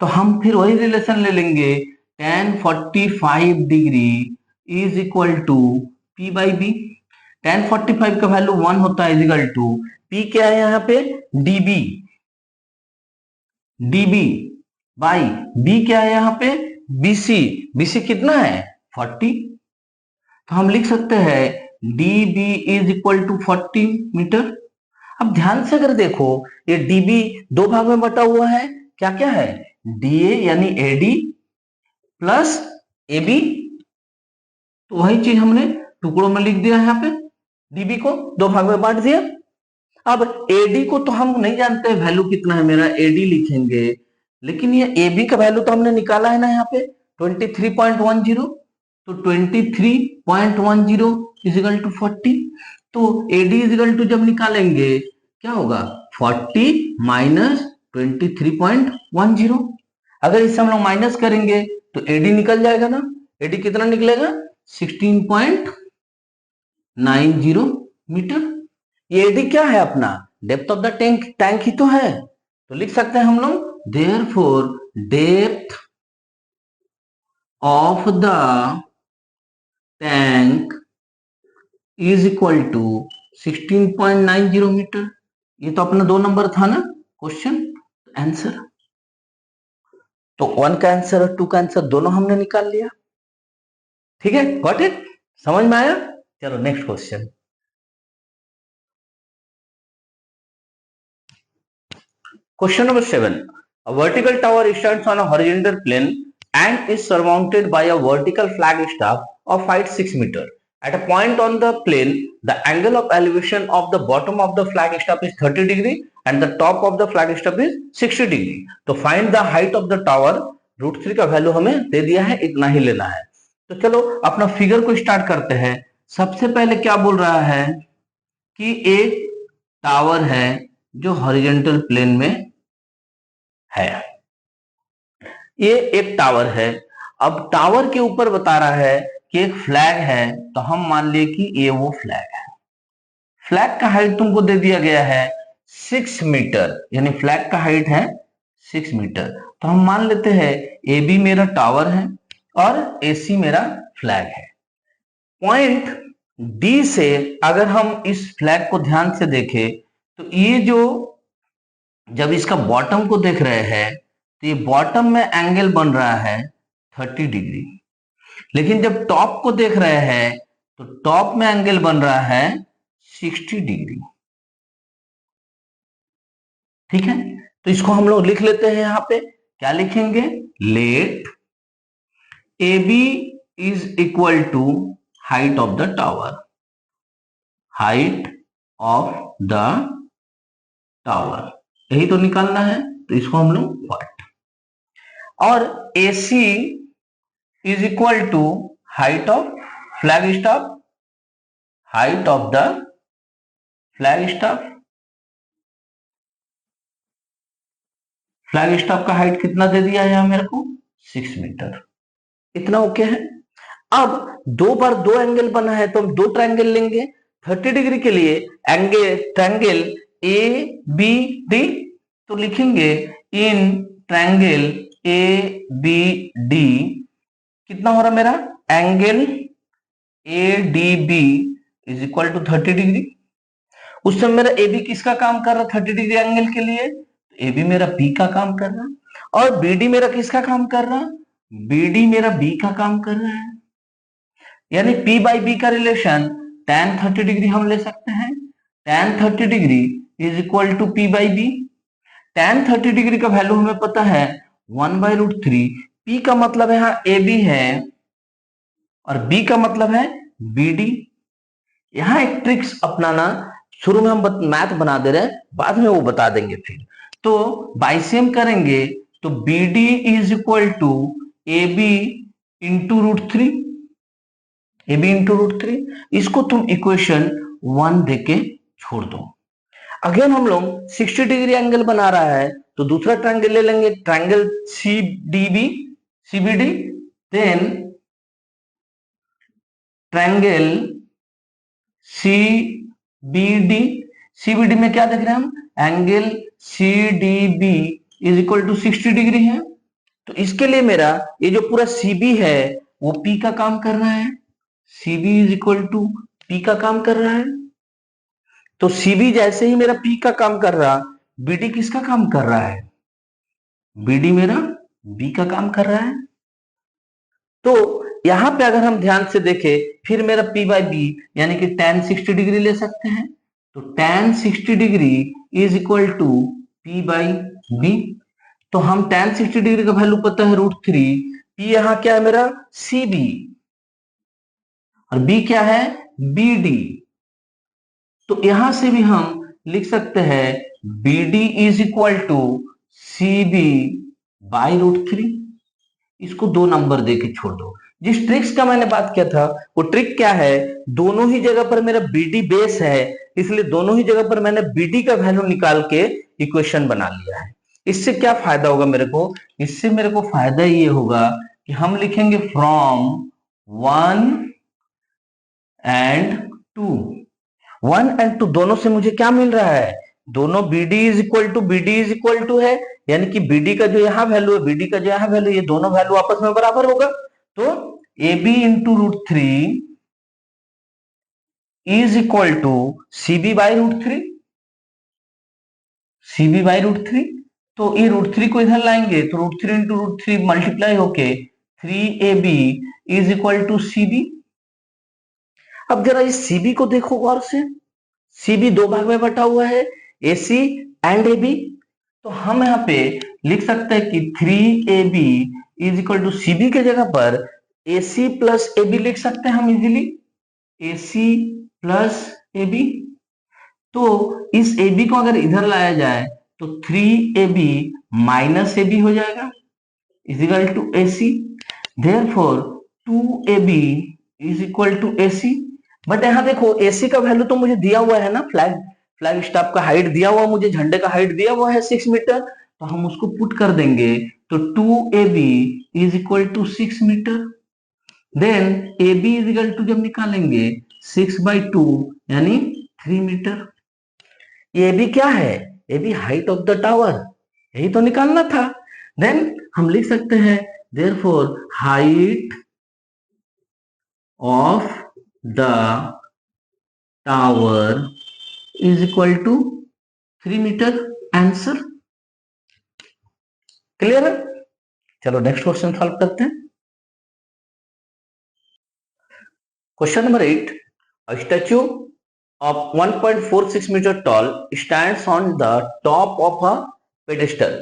तो हम फिर वही रिलेशन ले लेंगे, tan 45 degree is equal to P by B. tan 45 का वैल्यू 1 होता है, इजिकल टू पी क्या है यहाँ पे डीबी, डीबी बाई बी क्या है यहाँ पे बीसी, बीसी कितना है 40। तो हम लिख सकते हैं DB is equal to 40 metre. अब ध्यान से अगर देखो ये डीबी दो भाग में बटा हुआ है, क्या क्या है, डीए यानी एडी प्लस एबी। तो वही चीज हमने टुकड़ों में लिख दिया है, यहाँ पे डीबी को दो भाग में बांट दिया। अब एडी को तो हम नहीं जानते वैल्यू कितना है मेरा, एडी लिखेंगे, लेकिन ये एबी का वैल्यू तो हमने निकाला है ना यहाँ पे 23.10। तो 23.10 इजिकल टू 40। तो एडी इजिकल टू जब निकालेंगे क्या होगा 40 माइनस 23.10। अगर इससे हम लोग माइनस करेंगे तो एडी निकल जाएगा ना, एडी कितना निकलेगा 16.90 मीटर। ये एडी क्या है अपना depth of the tank, tank ही तो है। तो लिख सकते हैं हम लोग therefore depth of the tank is equal to 16.90 metre. ये तो अपना 2 नंबर था ना क्वेश्चन आंसर। तो 1 का आंसर और 2 का आंसर दोनों हमने निकाल लिया। ठीक है, गॉट इट, समझ में आया। चलो next question. Question number 7. A vertical tower stands on a horizontal plane and is surmounted by a vertical flagstaff of height 6 meter. At a point on the plane, the angle of elevation of the bottom of the flagstaff is 30 degree and the top of the flagstaff is 60 degree. तो find the height of the tower. √3 का वैल्यू हमें दे दिया है, इतना ही लेना है। तो चलो अपना फिगर को स्टार्ट करते हैं। सबसे पहले क्या बोल रहा है कि एक टावर है जो हॉरिजॉन्टल प्लेन में है। ये एक टावर है। अब टावर के ऊपर बता रहा है कि एक फ्लैग है, तो हम मान लिए कि ये वो फ्लैग है। फ्लैग का हाइट तुमको दे दिया गया है 6 मीटर, यानी फ्लैग का हाइट है 6 मीटर। तो हम मान लेते हैं ए बी मेरा टावर है और ए सी मेरा फ्लैग है। पॉइंट डी से अगर हम इस फ्लैग को ध्यान से देखें तो ये जो, जब इसका बॉटम को देख रहे हैं तो ये बॉटम में एंगल बन रहा है 30 डिग्री, लेकिन जब टॉप को देख रहे हैं तो टॉप में एंगल बन रहा है 60 डिग्री। ठीक है, तो इसको हम लोग लिख लेते हैं। यहां पे क्या लिखेंगे, let A B is equal to height of the tower, height of the tower, यही तो निकालना है। तो इसको हम लोग वाट, और AC is equal to height of flag staff, height of the flag staff. Flag staff का हाइट कितना दे दिया है मेरे को, 6 मीटर। इतना ओके है। अब दो बार दो एंगल बना है तो हम दो ट्रायंगल लेंगे। 30 डिग्री के लिए angle triangle A B D, तो लिखेंगे in triangle A B D कितना हो रहा मेरा, angle A D B is equal to 30 degree. उस समय मेरा ए बी किसका काम कर रहा, 30 डिग्री एंगल के लिए, ए बी मेरा बी का काम कर रहा, और बी डी मेरा किसका काम कर रहा, बी डी मेरा बी का काम कर रहा है। यानी P बाई बी का रिलेशन tan 30 डिग्री हम ले सकते हैं। tan 30 degree is equal to P by B. tan 30 degree का वैल्यू हमें पता है 1/√3। P का मतलब यहाँ AB है और B का मतलब है BD। यहाँ एक ट्रिक्स अपनाना, शुरू में हम मैथ बना दे रहे हैं, बाद में वो बता देंगे फिर। तो बाइसेम करेंगे तो BD is equal to AB into √3, AB into √3। इसको तुम इक्वेशन 1 देके छोड़ दो। अगेन हम लोग 60 डिग्री एंगल बना रहा है तो दूसरा ट्रायंगल ले लेंगे, triangle CBD, then triangle CBD में क्या देख रहे हैं हम, angle CDB is equal to 60 degree है। तो इसके लिए मेरा ये जो पूरा CB है वो P का काम कर रहा है, CB is equal to P का काम कर रहा है। तो CB जैसे ही मेरा P का काम कर रहा, BD किसका काम कर रहा है, BD मेरा B का काम कर रहा है। तो यहां पे अगर हम ध्यान से देखें फिर मेरा P बाई बी यानी कि tan 60 डिग्री ले सकते हैं। तो tan 60 degree is equal to P by B. तो हम tan 60 डिग्री का वैल्यू पता है √3, P यहां क्या है मेरा CB और B क्या है BD। तो यहां से भी हम लिख सकते हैं BD is equal to CB by √3। इसको 2 नंबर देके छोड़ दो। जिस ट्रिक्स का मैंने बात किया था वो ट्रिक क्या है, दोनों ही जगह पर मेरा BD बेस है, इसलिए दोनों ही जगह पर मैंने BD का वैल्यू निकाल के इक्वेशन बना लिया है। इससे क्या फायदा होगा मेरे को, इससे मेरे को फायदा ये होगा कि हम लिखेंगे फ्रॉम 1 एंड 2। 1 एंड 2 दोनों से मुझे क्या मिल रहा है, दोनों BD इज इक्वल टू है, यानी कि BD का जो यहाँ वैल्यू है, BD का जो यहाँ वैल्यू, ये दोनों वैल्यू आपस में बराबर होगा। तो AB into √3 is equal to CB by √3, CB by √3। तो ये √3 को इधर लाएंगे तो √3 इंटू √3 मल्टीप्लाई होके 3AB is equal to CB। अब जरा इस CB को देखो गौर से, CB दो भाग में बटा हुआ है, AC एंड AB। तो हम यहाँ पे लिख सकते हैं कि 3AB is equal to CB के जगह पर AC प्लस AB लिख सकते हैं हम इजीली, AC प्लस AB। तो इस AB को अगर इधर लाया जाए तो 3AB माइनस AB हो जाएगा is equal to AC। Therefore 2AB is equal to AC। But यहाँ देखो AC का वैल्यू तो मुझे दिया हुआ है ना, फ्लैग स्टाफ का हाइट दिया हुआ, मुझे झंडे का हाइट दिया हुआ है 6 मीटर, तो हम उसको पुट कर देंगे तो 2AB is equal to 6 metre. Then AB is equal to जब निकालेंगे 6/2 यानी 3 मीटर। ये AB क्या है, AB height of the tower, यही तो निकालना था। देन हम लिख सकते हैं therefore height of the tower is equal to 3 metre. Answer clear है। चलो नेक्स्ट क्वेश्चन सॉल्व करते हैं। Question number 8, a statue of 1.46 meter tall stands on the top of a pedestal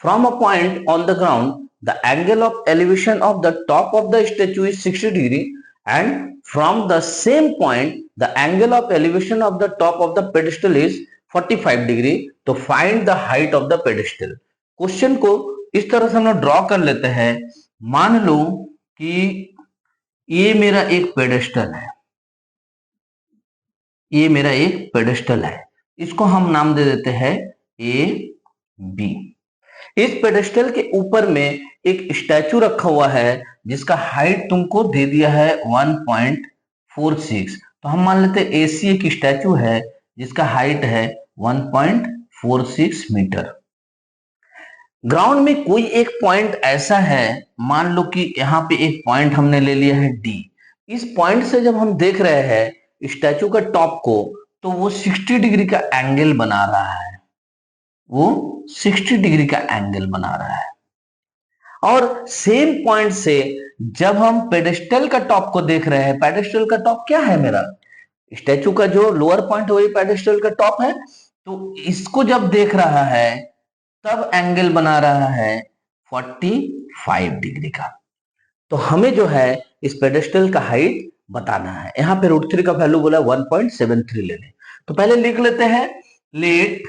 from a point on the ground the angle of elevation of the top of the statue is 60 degree and from the same point the angle of elevation of the top of the pedestal is 45 degree तो find the height of the pedestal। Question को इस तरह से हम लोग ड्रॉ कर लेते हैं। मान लो कि ये मेरा एक पेडेस्टल है, ये मेरा एक पेडेस्टल है, इसको हम नाम दे देते हैं ए बी। इस पेडेस्टल के ऊपर में एक स्टैचू रखा हुआ है जिसका हाइट तुमको दे दिया है 1.46। तो हम मान लेते हैं एसी एक स्टैचू है जिसका हाइट है 1.46 मीटर। ग्राउंड में कोई एक पॉइंट ऐसा है, मान लो कि यहाँ पे एक पॉइंट हमने ले लिया है डी। इस पॉइंट से जब हम देख रहे हैं स्टैचू का टॉप को तो वो 60 डिग्री का एंगल बना रहा है, वो 60 डिग्री का एंगल बना रहा है। और सेम पॉइंट से जब हम पेडेस्टल का टॉप को देख रहे हैं, पेडेस्टल का टॉप क्या है, मेरा स्टैचू का जो लोअर पॉइंट है वही पेडेस्टल का टॉप है, तो इसको जब देख रहा है तब एंगल बना रहा है 45 डिग्री का। तो हमें जो है इस पेडेस्टल का हाइट बताना है। यहां पे √3 का वैल्यू बोला 1.73 ले लें। तो पहले लिख लेते हैं, let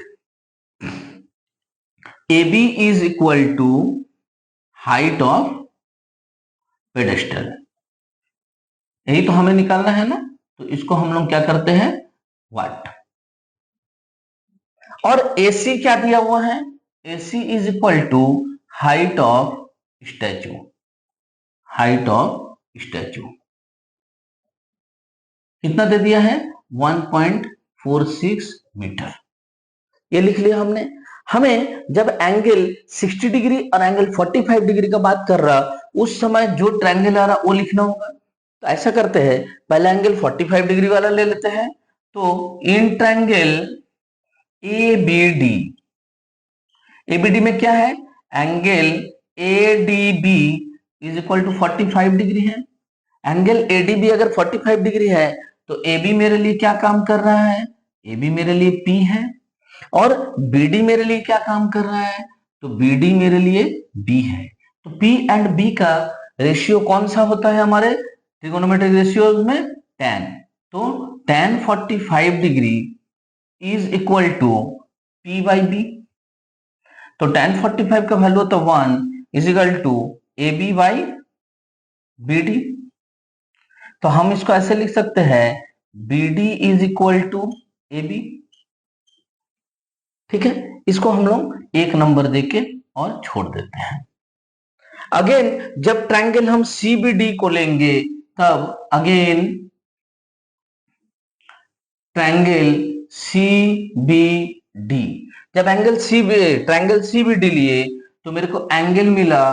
AB is equal to height of pedestal, यही तो हमें निकालना है ना। तो इसको हम लोग क्या करते हैं, वाट। और AC क्या दिया हुआ है, AC is equal to height of statue, height of statue कितना दे दिया है 1.46 मीटर। ये लिख लिया हमने। हमें जब एंगल 60 डिग्री और एंगल 45 डिग्री का बात कर रहा उस समय जो ट्रायंगल आ रहा वो लिखना होगा। तो ऐसा करते हैं, पहला एंगल 45 डिग्री वाला ले लेते हैं। तो इन ट्रायंगल ABD, ABD में क्या है, angle ADB is equal to 45 degree है। एंगल ADB अगर 45 डिग्री है तो AB मेरे लिए क्या काम कर रहा है, AB मेरे लिए P है, और BD मेरे लिए क्या काम कर रहा है, तो BD मेरे लिए B है। तो P एंड B का रेशियो कौन सा होता है हमारे ट्रिगोनोमेट्रिक रेशियोज में, tan। तो tan 45 degree is equal to P by B। तो tan 45 का वैल्यू होता है 1 is equal to AB by BD। तो हम इसको ऐसे लिख सकते हैं, BD is equal to AB। ठीक है, इसको हम लोग एक नंबर देके और छोड़ देते हैं। अगेन जब ट्रायंगल हम CBD को लेंगे तब अगेन ट्रायंगल CBD, जब ट्रायंगल CBD लिए तो मेरे को एंगल मिला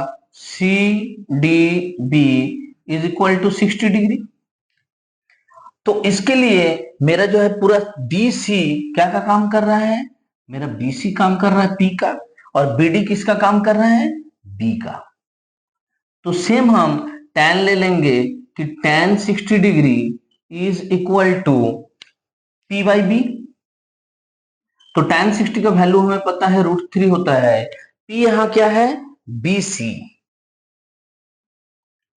CDB is equal to 60 degree. तो इसके लिए मेरा जो है पूरा BC क्या का काम कर रहा है, मेरा BC काम कर रहा है P का, और BD किसका काम कर रहा है, B का। तो सेम हम tan ले लेंगे कि tan 60 degree is equal to P by B। तो tan 60 का वैल्यू हमें पता है √3 होता है। P यहां क्या है, BC,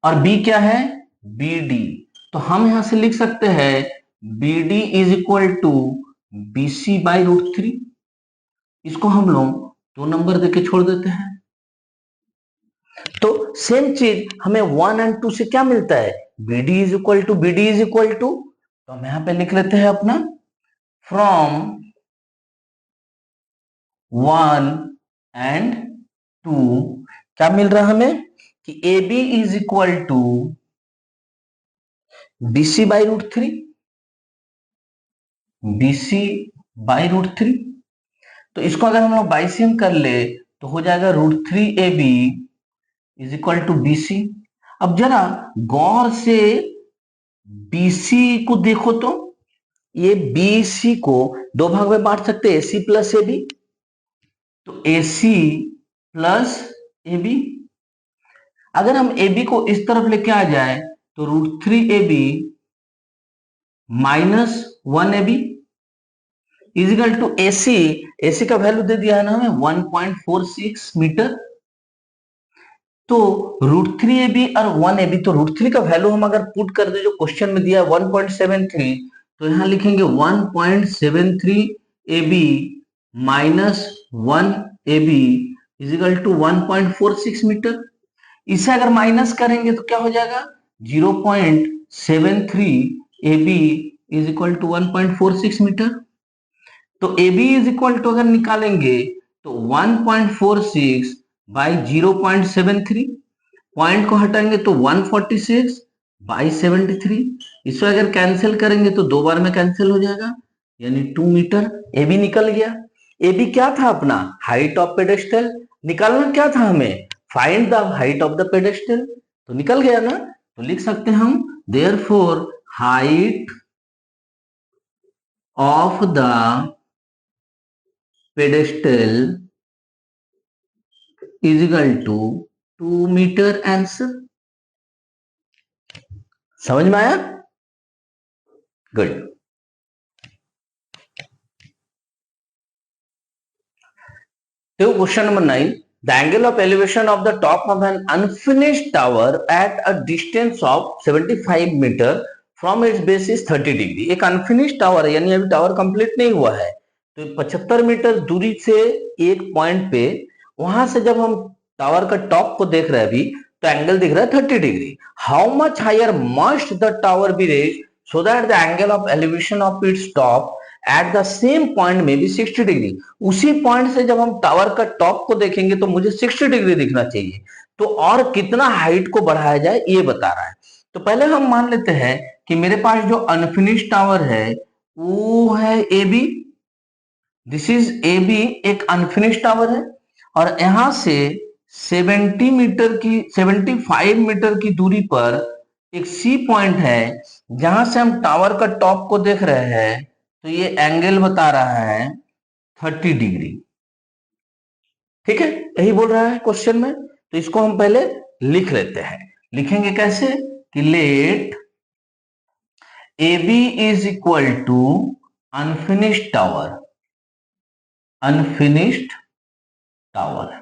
और B क्या है, BD। तो हम यहां से लिख सकते हैं BD is equal to BC by √3। इसको हम लोग 2 नंबर देके छोड़ देते हैं। तो सेम चीज हमें 1 एंड 2 से क्या मिलता है, BD is equal to BD is equal to, तो हम यहां पे लिख लेते हैं अपना फ्रॉम 1 एंड 2 क्या मिल रहा हमें कि AB is equal to BC by √3, BC by √3। तो इसको अगर हम लोग बाइसियम कर ले तो हो जाएगा √3AB is equal to BC। अब जरा गौर से BC को देखो, तो ये BC को 2 भाग में बांट सकते हैं, AC प्लस AB। तो AC प्लस AB, अगर हम AB को इस तरफ लेके आ जाए तो √3AB minus 1AB is equal to AC का वैल्यू दे दिया है ना हमें 1.46 मीटर। तो √3 AB और 1 AB, तो √3 का वैल्यू हम अगर पुट कर दे जो क्वेश्चन में दिया है 1.73, तो यहां लिखेंगे 1.73 AB minus 1 AB is equal to 1.46 metre. इसे अगर माइनस करेंगे तो क्या हो जाएगा, 0.73 AB is equal to 1.46 metre. तो AB इज इक्वल टू अगर निकालेंगे तो 1.46 बाई 0.73, पॉइंट को हटाएंगे तो 146 बाई 73, इसको अगर कैंसिल करेंगे तो 2 बार में कैंसिल हो जाएगा, यानी 2 मीटर। AB निकल गया। AB क्या था अपना, हाइट ऑफ पेडेस्टल। निकालना क्या था हमें, find the height of the pedestal, तो निकल गया ना। तो लिख सकते हैं हम therefore height of the pedestal is equal to 2 metre. Answer समझ में आया, गुड। तो question number 9, the angle of elevation of the top of an unfinished tower at a distance of 75 metre from its base is 30 degree. एक अनफिनिश्ड टावर है, यानी अभी टावर कंप्लीट नहीं हुआ है, तो 75 मीटर दूरी से एक पॉइंट पे, वहां से जब हम टावर का टॉप को देख रहे हैं अभी, तो एंगल दिख रहा है 30 degree. How much higher must the tower be raise so that the angle of elevation of its top at the same point में भी 60 डिग्री। उसी पॉइंट से जब हम टावर का टॉप को देखेंगे तो मुझे 60 डिग्री दिखना चाहिए, तो और कितना हाइट को बढ़ाया जाए ये बता रहा है। तो पहले हम मान लेते हैं कि मेरे पास जो अनफिनिश टावर है वो है AB, दिस इज AB, एक अनफिनिश टावर है, और यहां से 75 मीटर की दूरी पर एक C पॉइंट है, जहां से हम टावर का टॉप को देख रहे हैं, तो ये एंगल बता रहा है 30 डिग्री। ठीक है, यही बोल रहा है क्वेश्चन में, तो इसको हम पहले लिख लेते हैं। लिखेंगे कैसे कि let AB is equal to unfinished tower, unfinished tower,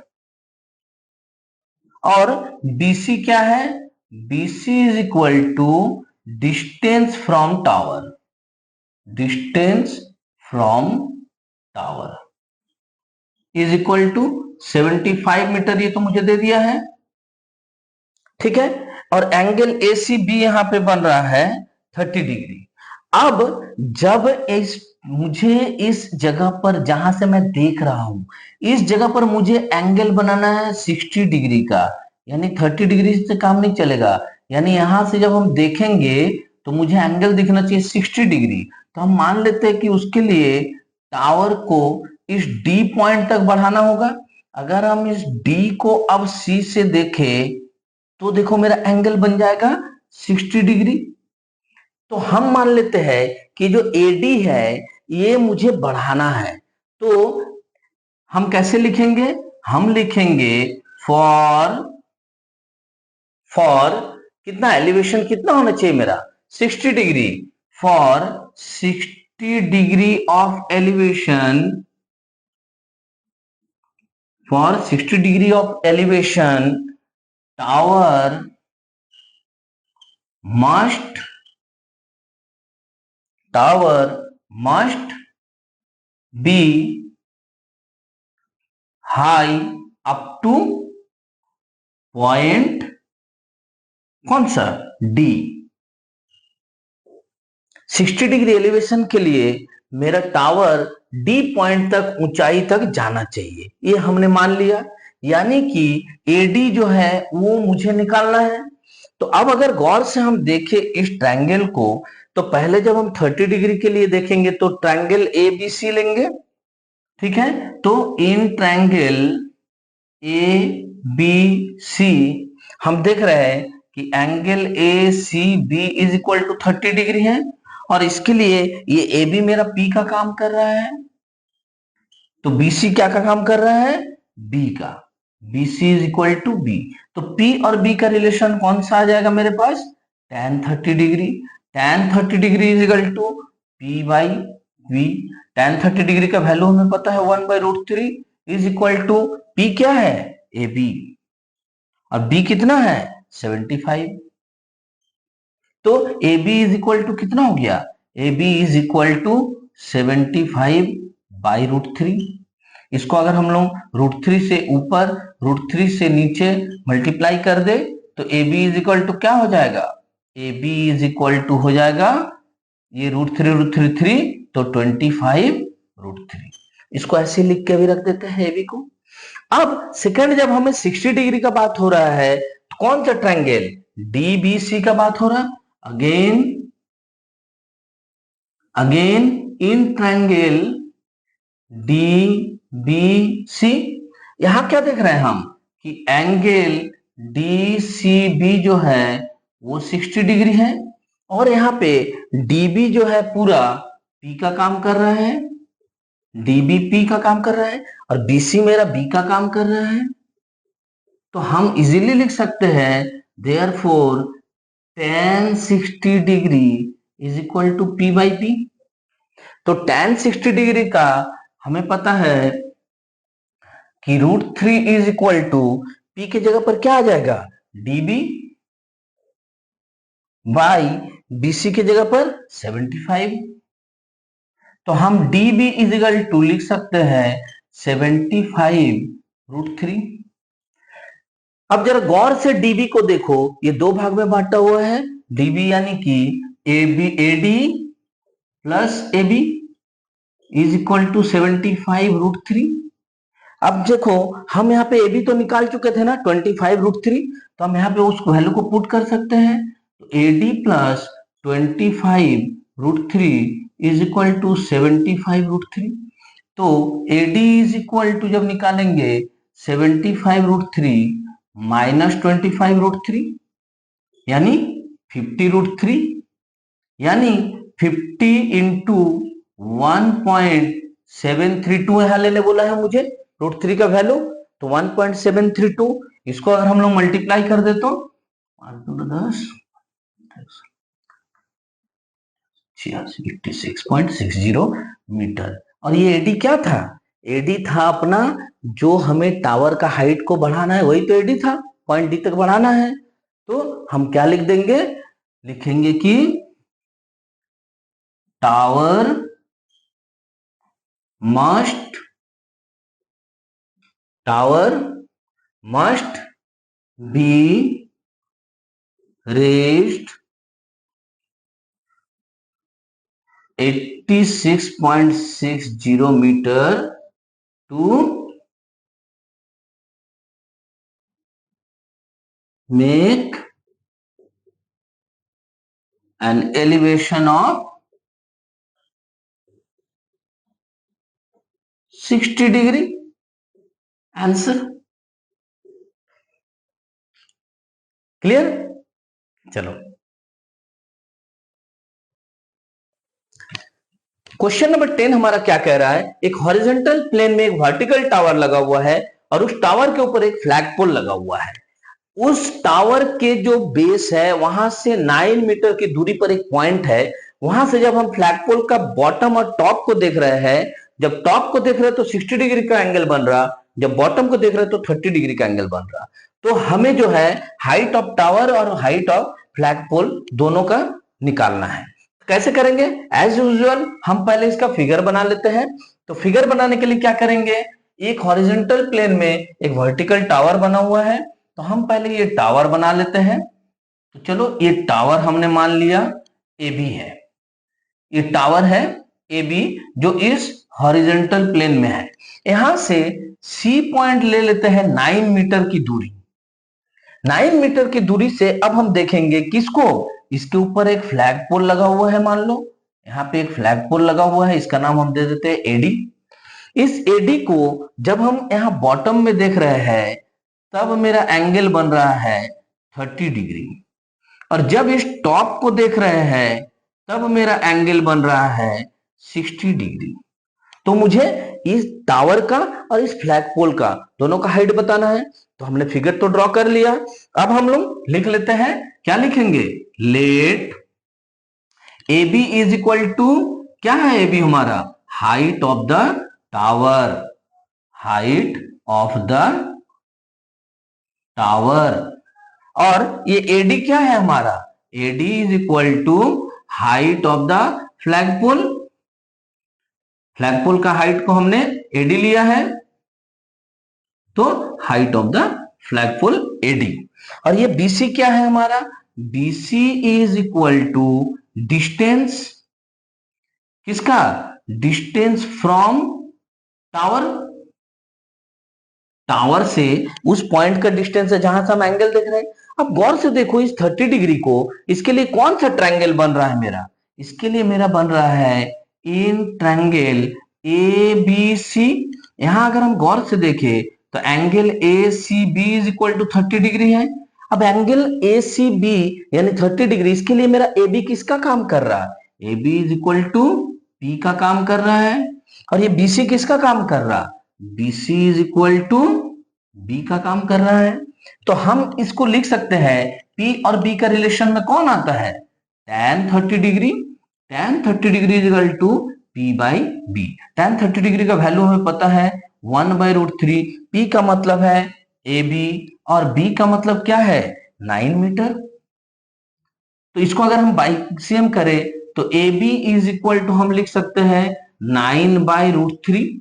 और BC क्या है, BC is equal to distance from tower, distance from tower is equal to 75 metre, ये तो मुझे दे दिया है। ठीक है, और एंगल ACB यहां पे बन रहा है 30 डिग्री। अब जब मुझे इस जगह पर, जहां से मैं देख रहा हूं, इस जगह पर मुझे एंगल बनाना है 60 डिग्री का, यानी 30 डिग्री से काम नहीं चलेगा, यानी यहां से जब हम देखेंगे तो मुझे एंगल दिखना चाहिए 60 डिग्री। तो हम मान लेते हैं कि उसके लिए टावर को इस D पॉइंट तक बढ़ाना होगा। अगर हम इस D को अब C से देखें तो देखो मेरा एंगल बन जाएगा 60 डिग्री। तो हम मान लेते हैं कि जो AD है ये मुझे बढ़ाना है, तो हम कैसे लिखेंगे, हम लिखेंगे फॉर फॉर कितना एलिवेशन कितना होना चाहिए मेरा 60 degree, for 60 degree of elevation, for 60 degree of elevation tower must be high up to point कौन सा D। 60 डिग्री एलिवेशन के लिए मेरा टावर D पॉइंट तक, ऊंचाई तक जाना चाहिए, ये हमने मान लिया। यानी कि AD जो है वो मुझे निकालना है। तो अब अगर गौर से हम देखें इस ट्रायंगल को, तो पहले जब हम 30 डिग्री के लिए देखेंगे तो ट्रायंगल ABC लेंगे। ठीक है, तो इन ट्रायंगल ABC हम देख रहे हैं कि angle ACB is equal to 30 degree है, और इसके लिए ये AB मेरा P का काम कर रहा है, तो BC क्या का काम कर रहा है, B का, BC is equal to B। तो P और B का रिलेशन कौन सा आ जाएगा मेरे पास, tan 30 degree, tan 30 degree is equal to P by V। tan 30 degree का वैल्यू हमें पता है 1/√3 इज इक्वल टू P क्या है, AB। और बी कितना है 75। तो A B is equal to कितना हो गया, A B is equal to 75/√3। इसको अगर हम लोग √3 से ऊपर √3 से नीचे मल्टीप्लाई कर दे तो A B is equal to क्या हो जाएगा, A B is equal to हो जाएगा ये √3 तो 25√3। इसको ऐसे लिख के भी रख देते हैं ए बी को। अब सेकंड जब हमें 60 डिग्री का बात हो रहा है तो कौन सा ट्रायंगल, डीबीसी का बात हो रहा है। अगेन इन ट्रायंगल डीबीसी, यहां क्या देख रहे हैं हम कि एंगल डीसीबी जो है वो 60 डिग्री है, और यहाँ पे डीबी जो है पूरा पी का काम कर रहा है, डीबी पी का काम कर रहा है, और बीसी मेरा बी का काम कर रहा है। तो हम इजीली लिख सकते हैं therefore tan 60 degree is equal to P by P. तो tan 60 डिग्री का हमें पता है कि √3 इज इक्वल टू पी के जगह पर क्या आ जाएगा, डीबी बाई बीसी के जगह पर 75। तो हम डीबी इज इक्वल टू लिख सकते हैं 75√3। अब जरा गौर से डीबी को देखो, ये दो भाग में बांटा हुआ है, डीबी यानी कि AD plus AB is equal to 75√3। अब देखो हम यहाँ पे एबी तो निकाल चुके थे ना 25√3, तो हम यहाँ पे उस वैल्यू को पुट कर सकते हैं। तो AD plus 25√3 is equal to 75√3। तो एडी इज इक्वल टू जब निकालेंगे 75√3 माइनस 25√3 यानी 50√3, यानी 50 इंटू 1.732 यहां लेने बोला है मुझे √3 का वैल्यू, तो 1.732 इसको अगर हम लोग मल्टीप्लाई कर दे तो 86.60 मीटर। और ये एडी क्या था, एडी था अपना जो हमें टावर का हाइट को बढ़ाना है, वही तो एडी था, पॉइंट डी तक बढ़ाना है। तो हम क्या लिख देंगे, लिखेंगे कि tower must be raised 86.60 meter to make an elevation of 60 degree। Answer clear. चलो क्वेश्चन नंबर 10 हमारा क्या कह रहा है, एक हॉरिजॉन्टल प्लेन में एक वर्टिकल टावर लगा हुआ है और उस टावर के ऊपर एक फ्लैग पोल लगा हुआ है। उस टावर के जो बेस है वहां से 9 मीटर की दूरी पर एक पॉइंट है, वहां से जब हम फ्लैग पोल का बॉटम और टॉप को देख रहे हैं, जब टॉप को देख रहे हैं तो 60 डिग्री का एंगल बन रहा, जब बॉटम को देख रहे हैं तो 30 डिग्री का एंगल बन रहा। तो हमें जो है हाइट ऑफ टावर और हाइट ऑफ फ्लैग पोल दोनों का निकालना है। कैसे करेंगे, एज यूजुअल हम पहले इसका फिगर बना लेते हैं। तो फिगर बनाने के लिए क्या करेंगे, एक हॉरिजॉन्टल प्लेन में एक वर्टिकल टावर बना हुआ है, तो हम पहले ये टावर बना लेते हैं। तो चलो ये टावर हमने मान लिया ए बी है, ये टावर है ए बी जो इस हॉरिजॉन्टल प्लेन में है। यहां से सी पॉइंट ले लेते हैं 9 मीटर की दूरी। 9 मीटर की दूरी से अब हम देखेंगे किसको, इसके ऊपर एक फ्लैग पोल लगा हुआ है, मान लो यहाँ पे एक फ्लैग पोल लगा हुआ है, इसका नाम हम दे देते हैं एडी। इस एडी को जब हम यहाँ बॉटम में देख रहे हैं तब मेरा एंगल बन रहा है 30 डिग्री, और जब इस टॉप को देख रहे हैं तब मेरा एंगल बन रहा है 60 डिग्री। तो मुझे इस टावर का और इस फ्लैग पोल का दोनों का हाइट बताना है। तो हमने फिगर तो ड्रॉ कर लिया, अब हम लोग लिख लेते हैं, क्या लिखेंगे, let A B is equal to, क्या है ए बी हमारा, height of the tower, height of the tower. और ये एडी क्या है हमारा, AD is equal to height of the flagpole. Flagpole का हाइट को हमने एडी लिया है, तो height of the flagpole AD. और ये बीसी क्या है हमारा, BC is equal to distance किसका, डिस्टेंस फ्रॉम टावर। टावर से उस पॉइंट का डिस्टेंस है जहां से हम एंगल देख रहे हैं। अब गौर से देखो इस 30 डिग्री को, इसके लिए कौन सा ट्रायंगल बन रहा है मेरा, इसके लिए मेरा बन रहा है इन ट्रायंगल ए बी सी। यहां अगर हम गौर से देखें तो angle A C B is equal to 30 degree है। अब एंगल ए सी बी यानी 30 डिग्री, इसके लिए मेरा ए बी किसका काम कर रहा है, A B is equal to P का काम कर रहा है। और ये बीसी किसका काम कर रहा, BC is equal to B का काम कर रहा है। तो हम इसको लिख सकते हैं P और B का रिलेशन में कौन आता है, tan 30 degree. tan 30 degree is equal to P by B. tan 30 degree का वैल्यू हमें पता है 1/√3। P का मतलब है AB और B का मतलब क्या है 9 मीटर। तो इसको अगर हम बाइक्सियम करें तो AB इज इक्वल टू हम लिख सकते हैं 9/√3।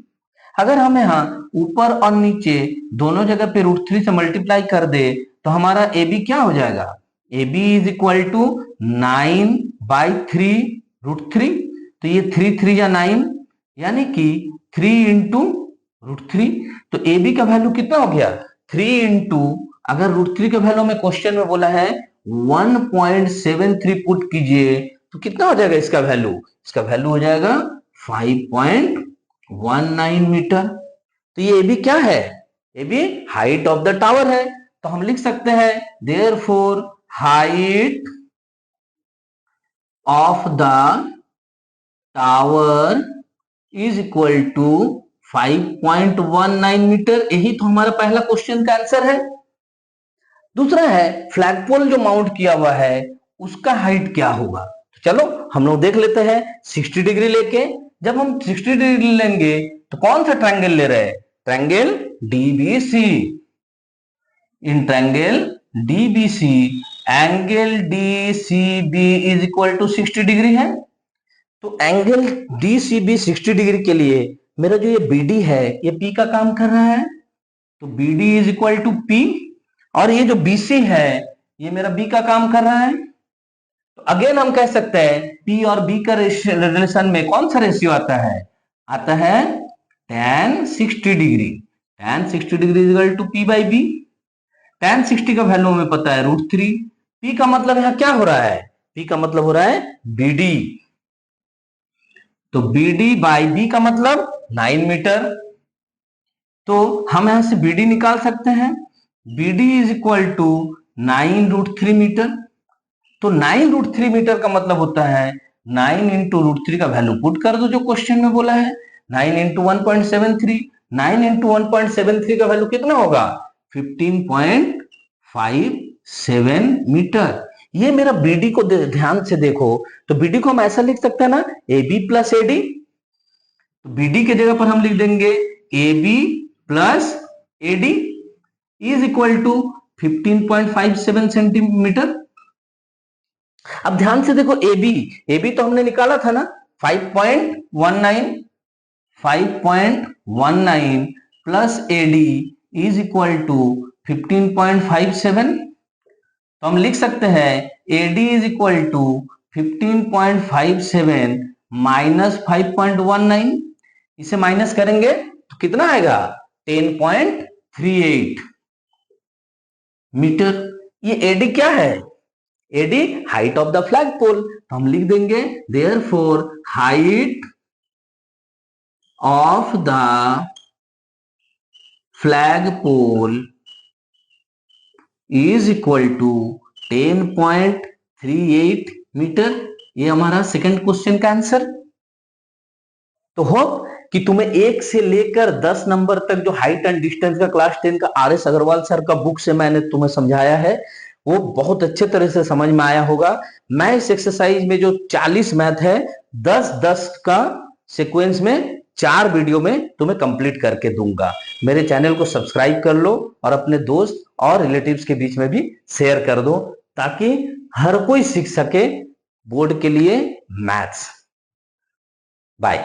अगर हम यहाँ ऊपर और नीचे दोनों जगह पे √3 से मल्टीप्लाई कर दे तो हमारा ए बी क्या हो जाएगा, A B is equal to 9/3√3। तो ये 3 या 9 यानी कि 3 इंटू √3। तो ए बी का वैल्यू कितना हो गया 3 इंटू, अगर √3 का वैल्यू में क्वेश्चन में बोला है 1.73 पुट कीजिए तो कितना हो जाएगा इसका वैल्यू, इसका वैल्यू हो जाएगा 5.19 मीटर। तो ये भी क्या है, ये भी हाइट ऑफ द टावर है। तो हम लिख सकते हैं therefore height of the tower is equal to 5.19 metre. यही तो हमारा पहला क्वेश्चन का आंसर है। दूसरा है फ्लैगपोल जो माउंट किया हुआ है उसका हाइट क्या होगा। तो चलो हम लोग देख लेते हैं 60 डिग्री लेके। जब हम 60 डिग्री लेंगे तो कौन सा ट्रायंगल ले रहे हैं, triangle DBC. In triangle DBC angle DCB is equal to 60 degree है। तो एंगल डीसीबी 60 डिग्री के लिए मेरा जो ये बीडी है ये पी का काम कर रहा है, तो BD is equal to P. और ये जो बीसी है ये मेरा बी का काम कर रहा है। तो अगेन हम कह सकते हैं पी और बी का रिलेशन में कौन सा रेशियो आता है, आता है tan 60 degree. tan 60 degree is equal to P by B. tan 60 का वैल्यू हमें पता है √3। पी का मतलब यहां क्या हो रहा है, पी का मतलब हो रहा है बीडी। तो बीडी बाई बी का मतलब 9 मीटर। तो हम यहां से बीडी निकाल सकते हैं, BD is equal to 9√3 metre. तो 9√3 मीटर का मतलब होता है 9 इंटू √3 का वैल्यू पुट कर दो जो क्वेश्चन में बोला है, 9 इंटू 1.73। 9 इंटू 1.73 का वैल्यू कितना होगा 15.57 मीटर। ये मेरा बीडी को ध्यान से देखो तो बीडी को हम ऐसा लिख सकते हैं ना ए बी प्लस एडी। तो बीडी के जगह पर हम लिख देंगे A B plus AD is equal to 15.57 centimetre. अब ध्यान से देखो एबी तो हमने निकाला था ना 5.19 plus AD is equal to 15.57। तो हम लिख सकते हैं AD is equal to 15.57 minus 5.19। इसे माइनस करेंगे तो कितना आएगा 10.38 मीटर। ये एडी क्या है, AD height of the flag pole. तो हम लिख देंगे therefore height of the flag pole is equal to 10.38 metre. ये हमारा सेकंड क्वेश्चन का आंसर। तो होप कि तुम्हें 1 से लेकर 10 नंबर तक जो हाइट एंड डिस्टेंस का क्लास 10 का RS अग्रवाल सर का बुक से मैंने तुम्हें समझाया है वो बहुत अच्छे तरह से समझ में आया होगा। मैं इस एक्सरसाइज में जो 40 मैथ है 10-10 का सीक्वेंस में 4 वीडियो में तुम्हें कंप्लीट करके दूंगा। मेरे चैनल को सब्सक्राइब कर लो और अपने दोस्त और रिलेटिव्स के बीच में भी शेयर कर दो, ताकि हर कोई सीख सके बोर्ड के लिए मैथ्स। बाय।